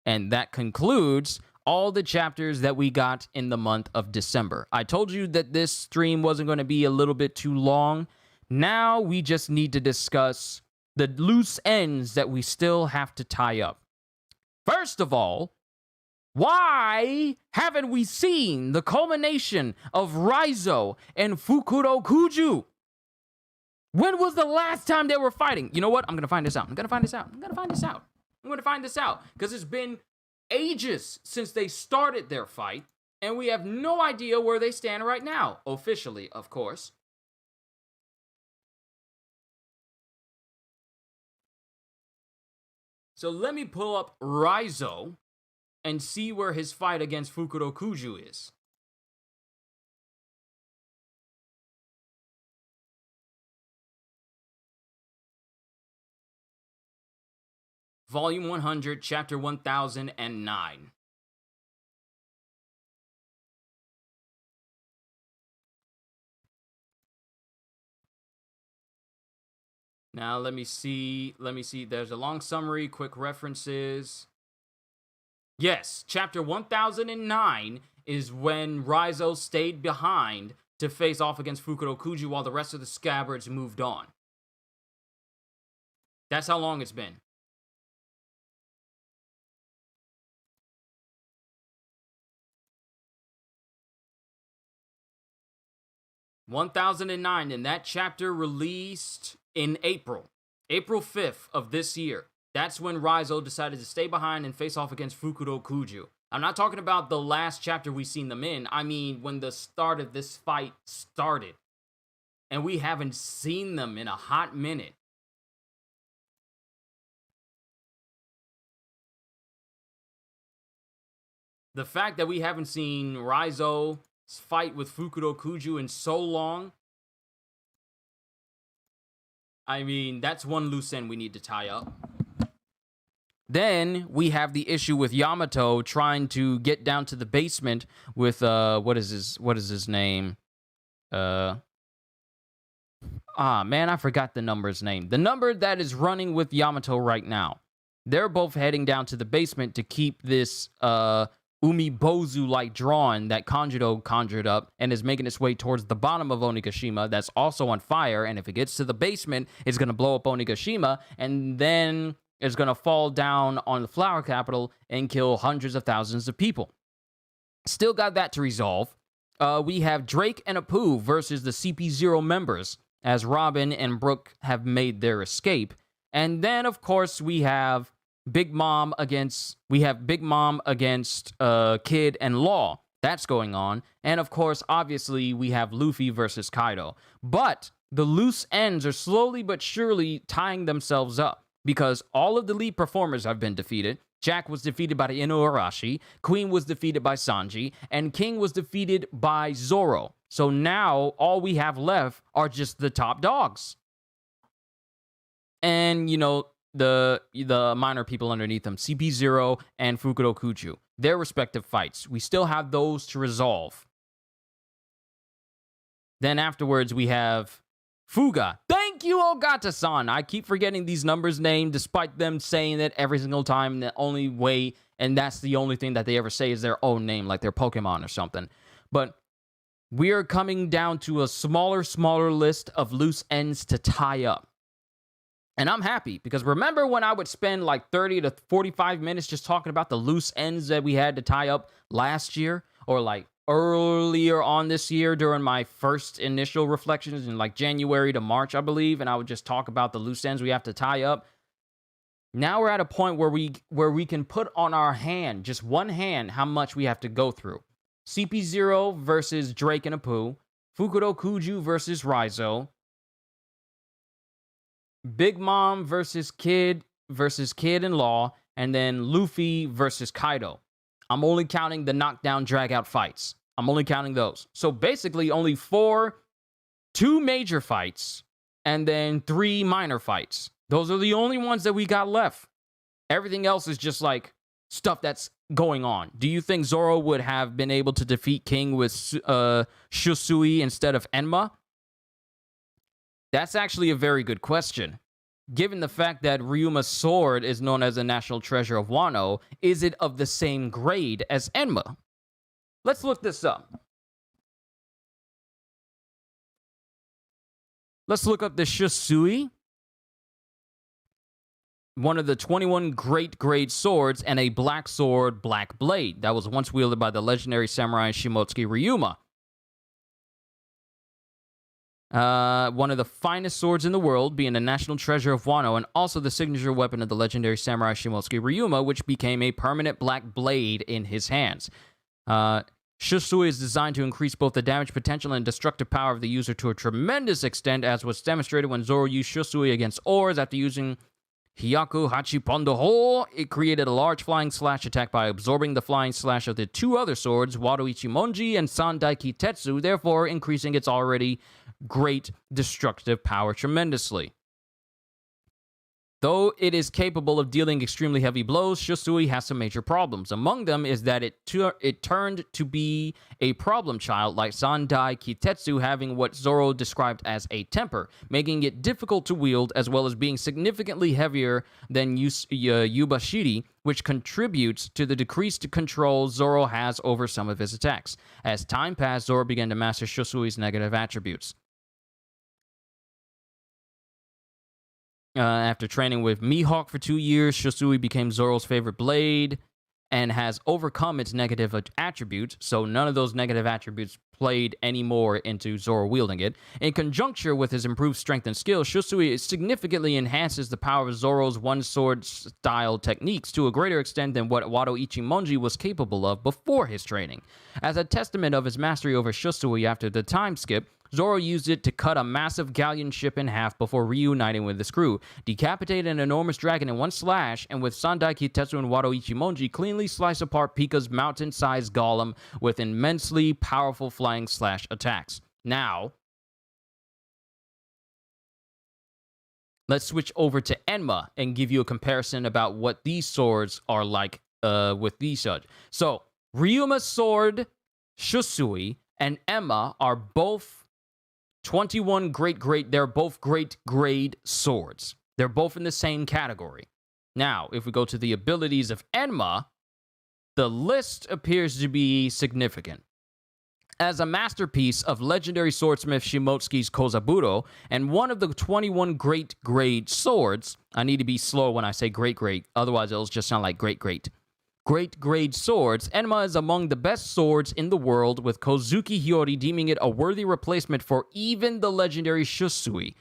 And that concludes all the chapters that we got in the month of December. I told you that this stream wasn't going to be a little bit too long. Now we just need to discuss the loose ends that we still have to tie up. First of all, why haven't we seen the culmination of Raizo and Fukurokuju? When was the last time they were fighting? You know what? I'm going to find this out. I'm going to find this out. Because it's been ages since they started their fight, and we have no idea where they stand right now, officially, of course. So let me pull up Raizo and see where his fight against Fukuro Kuju is. Volume 100, Chapter 1009. Now, let me see. There's a long summary, quick references. Yes, Chapter 1009 is when Raizo stayed behind to face off against Fukuro Kuju while the rest of the scabbards moved on. That's how long it's been. (1009), and that chapter released in April 5th of this year. That's when Raizo decided to stay behind and face off against Fukuro Kuju. I'm not talking about the last chapter we seen them in. I mean, when the start of this fight started. And we haven't seen them in a hot minute. The fact that we haven't seen Raizo's fight with Fukuro Kuju in so long, I mean, that's one loose end we need to tie up. Then we have the issue with Yamato trying to get down to the basement with what is his name? Man, I forgot the number's name. The number that is running with Yamato right now. They're both heading down to the basement to keep this Umibozu-like drawing that Kanjuro conjured up and is making its way towards the bottom of Onigashima that's also on fire, and if it gets to the basement, it's going to blow up Onigashima, and then it's going to fall down on the Flower Capital and kill hundreds of thousands of people. Still got that to resolve. We have Drake and Apu versus the CP0 members, as Robin and Brooke have made their escape. And then, of course, we have Big Mom against Kid and Law. That's going on. And of course, obviously, we have Luffy versus Kaido. But the loose ends are slowly but surely tying themselves up because all of the lead performers have been defeated. Jack was defeated by the Inuarashi, Queen was defeated by Sanji, and King was defeated by Zorro. So now all we have left are just the top dogs. And, you know, the minor people underneath them, CP0 and Fukuro Kuju, their respective fights. We still have those to resolve. Then afterwards, we have Fuga. Thank you, Ogata-san. I keep forgetting these numbers' name, despite them saying it every single time. The only way, and that's the only thing that they ever say is their own name, like their Pokemon or something. But we are coming down to a smaller list of loose ends to tie up. And I'm happy, because remember when I would spend like 30 to 45 minutes just talking about the loose ends that we had to tie up last year, or like earlier on this year during my first initial reflections in like January to March, I believe, and I would just talk about the loose ends we have to tie up. Now we're at a point where we can put on our hand, just one hand, how much we have to go through. CP0 versus Drake and Apu, Fukuro Kuju versus Raizo, Big Mom versus Kid and Law, and then Luffy versus Kaido. I'm only counting the knockdown drag-out fights. I'm only counting those. So basically only 2 major fights, and then 3 minor fights. Those are the only ones that we got left. Everything else is just like stuff that's going on. Do you think Zorro would have been able to defeat King with Shusui instead of Enma? That's actually a very good question. Given the fact that Ryuma's sword is known as a national treasure of Wano, is it of the same grade as Enma? Let's look this up. Let's look up the Shusui, one of the 21 great grade swords, and a black sword, black blade, that was once wielded by the legendary samurai Shimotsuki Ryuma. One of the finest swords in the world, being a national treasure of Wano, and also the signature weapon of the legendary samurai Shimotsuki Ryuma, which became a permanent black blade in his hands. Shusui is designed to increase both the damage potential and destructive power of the user to a tremendous extent, as was demonstrated when Zorro used Shusui against Oars. After using Hyaku Hachipondo Ho, it created a large flying slash attack by absorbing the flying slash of the two other swords, Wado Ichimonji and Sandai Kitetsu, therefore increasing its already great destructive power tremendously. Though it is capable of dealing extremely heavy blows, Shusui has some major problems. Among them is that it turned to be a problem child like Sandai Kitetsu, having what Zorro described as a temper, making it difficult to wield, as well as being significantly heavier than Yubashiri, which contributes to the decreased control Zorro has over some of his attacks. As time passed, Zorro began to master Shusui's negative attributes. After training with Mihawk for 2 years, Shusui became Zoro's favorite blade and has overcome its negative attributes, so none of those negative attributes played anymore into Zorro wielding it. In conjunction with his improved strength and skill, Shusui significantly enhances the power of Zorro's one-sword style techniques to a greater extent than what Wado Ichimonji was capable of before his training. As a testament of his mastery over Shusui after the time skip, Zorro used it to cut a massive galleon ship in half before reuniting with his crew, decapitated an enormous dragon in one slash, and with Sandai Kitetsu and Wado Ichimonji cleanly slice apart Pika's mountain-sized golem with immensely powerful flying slash attacks. Now, let's switch over to Enma and give you a comparison about what these swords are like with these swords. So, Ryuma's sword, Shusui, and Enma are both 21 they're both great grade swords. They're both in the same category. Now, if we go to the abilities of Enma, the list appears to be significant. As a masterpiece of legendary swordsmith Shimotsuki's Kozaburo, and one of the 21 great grade swords, I need to be slow when I say great grade, otherwise it'll just sound like great grade swords, Enma is among the best swords in the world, with Kozuki Hiyori deeming it a worthy replacement for even the legendary Shusui.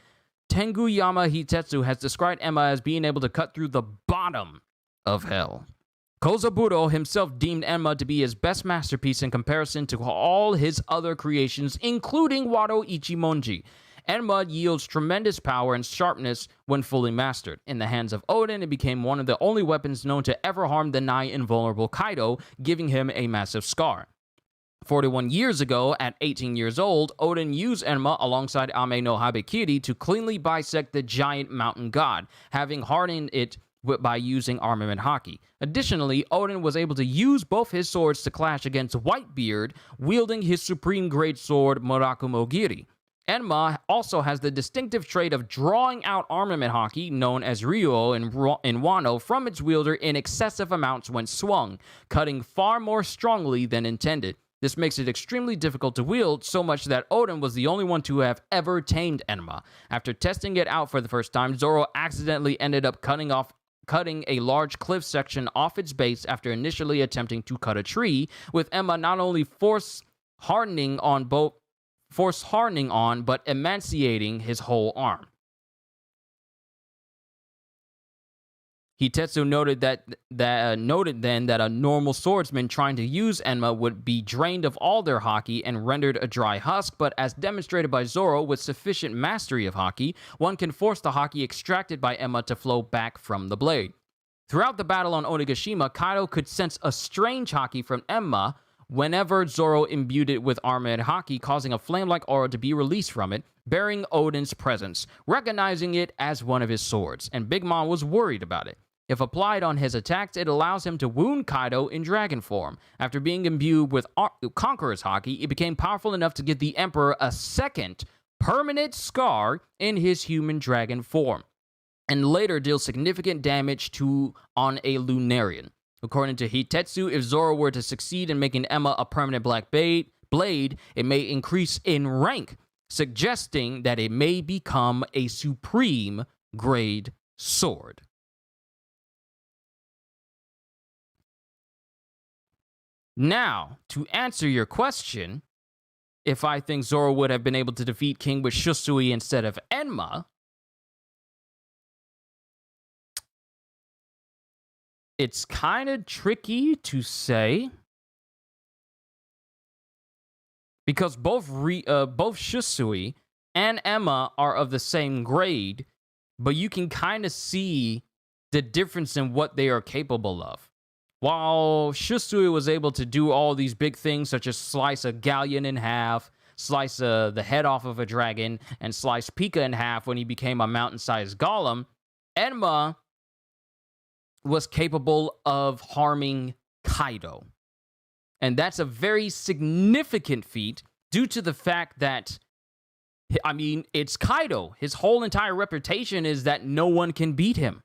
Tenguyama Hitetsu has described Enma as being able to cut through the bottom of hell. Kozaburo himself deemed Enma to be his best masterpiece in comparison to all his other creations, including Wado Ichimonji. Enma yields tremendous power and sharpness when fully mastered. In the hands of Oden, it became one of the only weapons known to ever harm the nigh invulnerable Kaido, giving him a massive scar. 41 years ago, at 18 years old, Oden used Enma alongside Ame no Habekiri to cleanly bisect the giant mountain god, having hardened it by using armament haki. Additionally, Oden was able to use both his swords to clash against Whitebeard, wielding his supreme great sword Murakumo Giri. Enma also has the distinctive trait of drawing out armament haki, known as Ryuo in Wano, from its wielder in excessive amounts when swung, cutting far more strongly than intended. This makes it extremely difficult to wield, so much that Oden was the only one to have ever tamed Enma. After testing it out for the first time, Zorro accidentally ended up cutting a large cliff section off its base after initially attempting to cut a tree, with Enma not only force hardening on, but emaciating his whole arm. Hitetsu noted that a normal swordsman trying to use Enma would be drained of all their haki and rendered a dry husk, but as demonstrated by Zorro, with sufficient mastery of haki, one can force the haki extracted by Enma to flow back from the blade. Throughout the battle on Onigashima, Kaido could sense a strange haki from Enma whenever Zorro imbued it with armored haki, causing a flame-like aura to be released from it, bearing Oden's presence, recognizing it as one of his swords, and Big Mom was worried about it. If applied on his attacks, it allows him to wound Kaido in dragon form. After being imbued with Conqueror's haki, it became powerful enough to give the Emperor a second permanent scar in his human dragon form, and later deal significant damage on a Lunarian. According to Hitetsu, if Zorro were to succeed in making Enma a permanent black blade, it may increase in rank, suggesting that it may become a supreme grade sword. Now, to answer your question, if I think Zoro would have been able to defeat King with Shusui instead of Enma, it's kind of tricky to say. Because both Shusui and Enma are of the same grade, but you can kind of see the difference in what they are capable of. While Shusui was able to do all these big things, such as slice a galleon in half, slice the head off of a dragon, and slice Pika in half when he became a mountain-sized golem, Enma was capable of harming Kaido. And that's a very significant feat due to the fact that, I mean, it's Kaido. His whole entire reputation is that no one can beat him.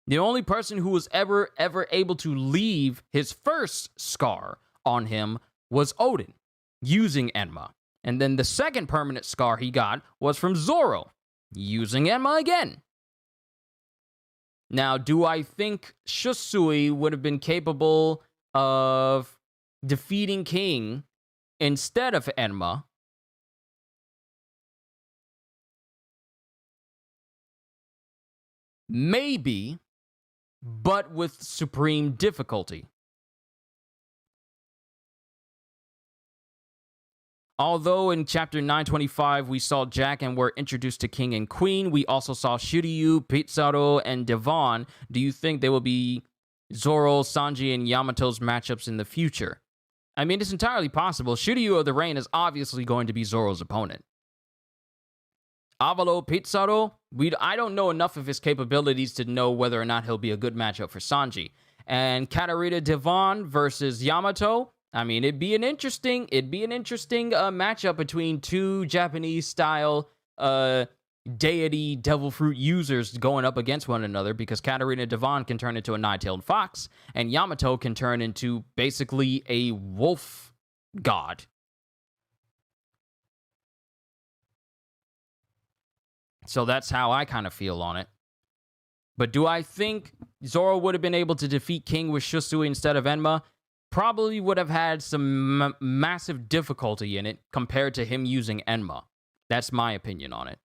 The only person who was ever able to leave his first scar on him was Odin, using Enma. And then the second permanent scar he got was from Zorro, using Enma again. Now, do I think Shusui would have been capable of defeating King instead of Enma? Maybe, but with supreme difficulty. Although in chapter 925 we saw Jack and were introduced to King and Queen, we also saw Shiryu, Pizarro, and Devon. Do you think they will be Zoro, Sanji, and Yamato's matchups in the future? I mean, it's entirely possible. Shiryu of the Rain is obviously going to be Zoro's opponent. Avalo Pizarro, I don't know enough of his capabilities to know whether or not he'll be a good matchup for Sanji. And Katarina Devon versus Yamato, I mean, it'd be an interesting matchup between two Japanese-style deity devil fruit users going up against one another, because Katarina Devon can turn into a nine-tailed fox, and Yamato can turn into basically a wolf god. So that's how I kind of feel on it. But do I think Zoro would have been able to defeat King with Shusui instead of Enma? Probably would have had some massive difficulty in it compared to him using Enma. That's my opinion on it.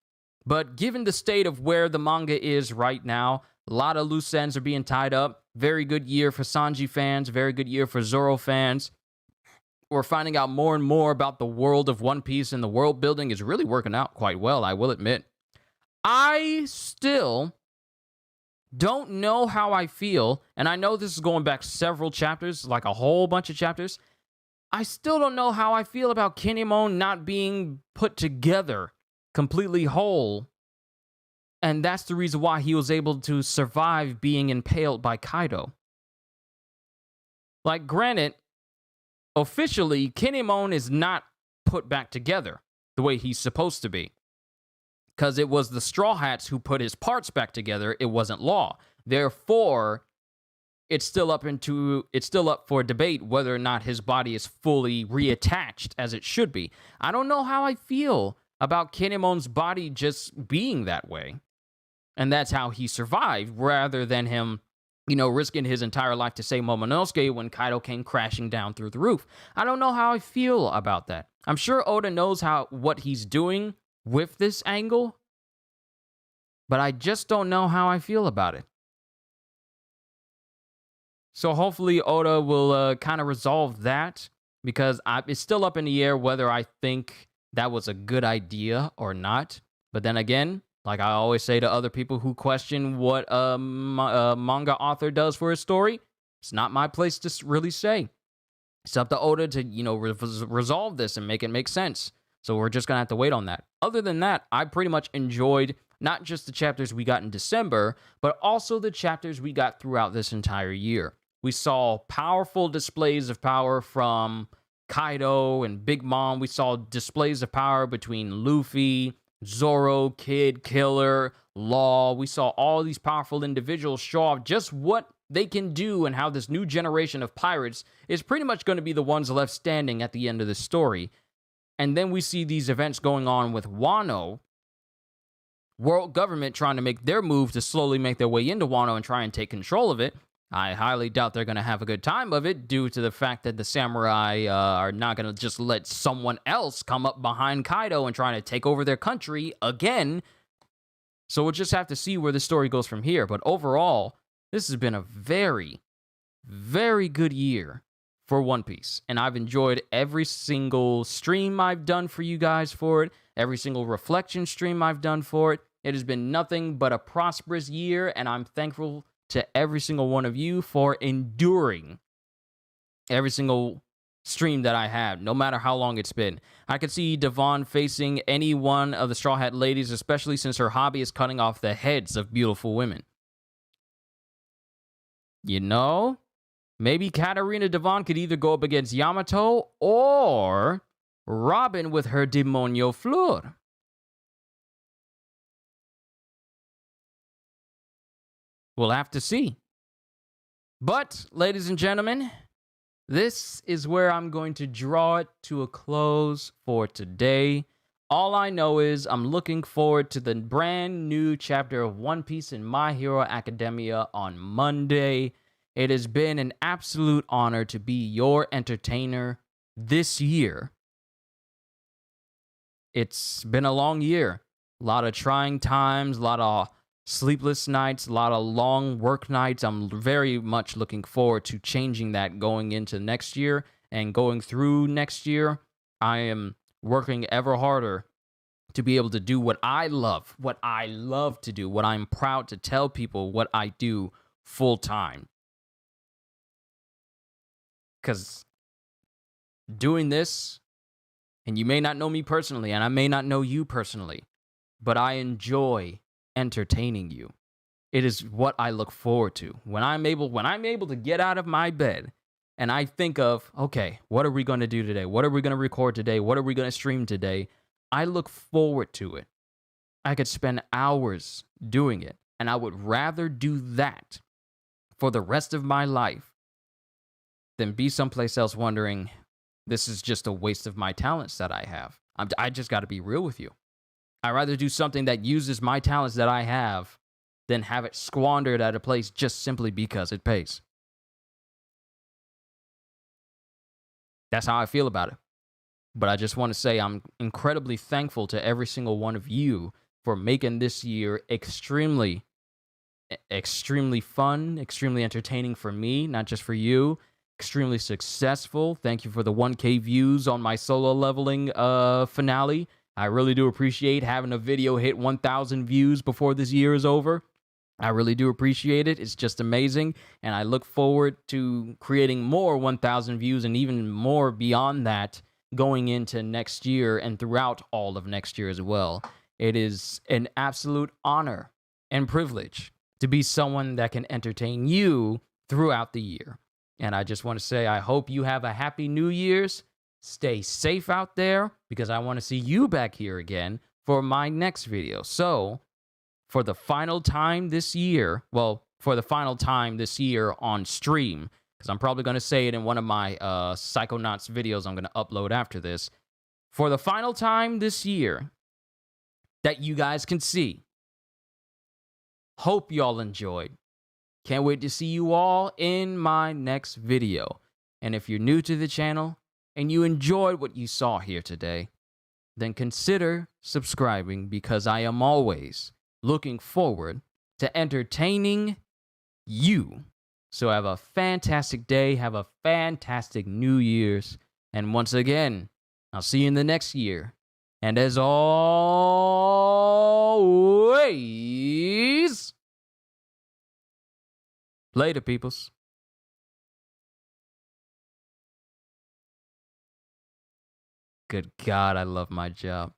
But given the state of where the manga is right now, a lot of loose ends are being tied up. Very good year for Sanji fans, very good year for Zoro fans. We're finding out more and more about the world of One Piece, and the world building is really working out quite well, I will admit. I still don't know how I feel, and I know this is going back several chapters, like a whole bunch of chapters. I still don't know how I feel about Kinemon not being put together completely whole, and that's the reason why he was able to survive being impaled by Kaido. Like, granted, officially, Kinemon is not put back together the way he's supposed to be, because it was the Straw Hats who put his parts back together. It wasn't Law. Therefore, it's still up for debate whether or not his body is fully reattached as it should be. I don't know how I feel about Kinemon's body just being that way. And that's how he survived, rather than him, risking his entire life to save Momonosuke when Kaido came crashing down through the roof. I don't know how I feel about that. I'm sure Oda knows what he's doing with this angle, but I just don't know how I feel about it. So hopefully Oda will kind of resolve that, because it's still up in the air whether I think that was a good idea or not. But then again, like I always say to other people who question what a manga author does for his story, it's not my place to really say. It's up to Oda to, resolve this and make it make sense. So we're just going to have to wait on that. Other than that, I pretty much enjoyed not just the chapters we got in December, but also the chapters we got throughout this entire year. We saw powerful displays of power from Kaido and Big Mom. We saw displays of power between Luffy, Zoro, Kid, Killer, Law. We saw all these powerful individuals show off just what they can do, and how this new generation of pirates is pretty much going to be the ones left standing at the end of the story. And then we see these events going on with Wano, world government trying to make their move to slowly make their way into Wano and try and take control of it. I highly doubt they're going to have a good time of it due to the fact that the samurai are not going to just let someone else come up behind Kaido and try to take over their country again. So we'll just have to see where the story goes from here. But overall, this has been a very, very good year for One Piece. And I've enjoyed every single stream I've done for you guys for it, every single reflection stream I've done for it. It has been nothing but a prosperous year, and I'm thankful to every single one of you for enduring every single stream that I have, no matter how long it's been. I could see Devon facing any one of the Straw Hat Ladies, especially since her hobby is cutting off the heads of beautiful women. You know, maybe Katarina Devon could either go up against Yamato or Robin with her Demonio Fleur. We'll have to see. But, ladies and gentlemen, this is where I'm going to draw it to a close for today. All I know is I'm looking forward to the brand new chapter of One Piece in My Hero Academia on Monday. It has been an absolute honor to be your entertainer this year. It's been a long year. A lot of trying times, a lot of sleepless nights, a lot of long work nights. I'm very much looking forward to changing that going into next year and going through next year. I am working ever harder to be able to do what I love to do, what I'm proud to tell people what I do full time. Because doing this, and you may not know me personally, and I may not know you personally, but I enjoy entertaining you. It is what I look forward to. When I'm able to get out of my bed and I think of, okay, what are we going to do today? What are we going to record today? What are we going to stream today? I look forward to it. I could spend hours doing it, and I would rather do that for the rest of my life than be someplace else wondering, this is just a waste of my talents that I have. I just got to be real with you. I'd rather do something that uses my talents that I have than have it squandered at a place just simply because it pays. That's how I feel about it. But I just want to say I'm incredibly thankful to every single one of you for making this year extremely fun, extremely entertaining for me, not just for you, extremely successful. Thank you for the 1K views on my solo leveling finale. I really do appreciate having a video hit 1,000 views before this year is over. I really do appreciate it. It's just amazing. And I look forward to creating more 1,000 views and even more beyond that going into next year and throughout all of next year as well. It is an absolute honor and privilege to be someone that can entertain you throughout the year. And I just want to say, I hope you have a happy New Year's. Stay safe out there, because I want to see you back here again for my next video. So, for the final time this year, on stream, because I'm probably going to say it in one of my Psychonauts videos I'm going to upload after this. For the final time this year that you guys can see, hope y'all enjoyed. Can't wait to see you all in my next video. And if you're new to the channel and you enjoyed what you saw here today, then consider subscribing, because I am always looking forward to entertaining you. So have a fantastic day, have a fantastic New Year's, and once again, I'll see you in the next year. And as always, later, peoples. Good God, I love my job.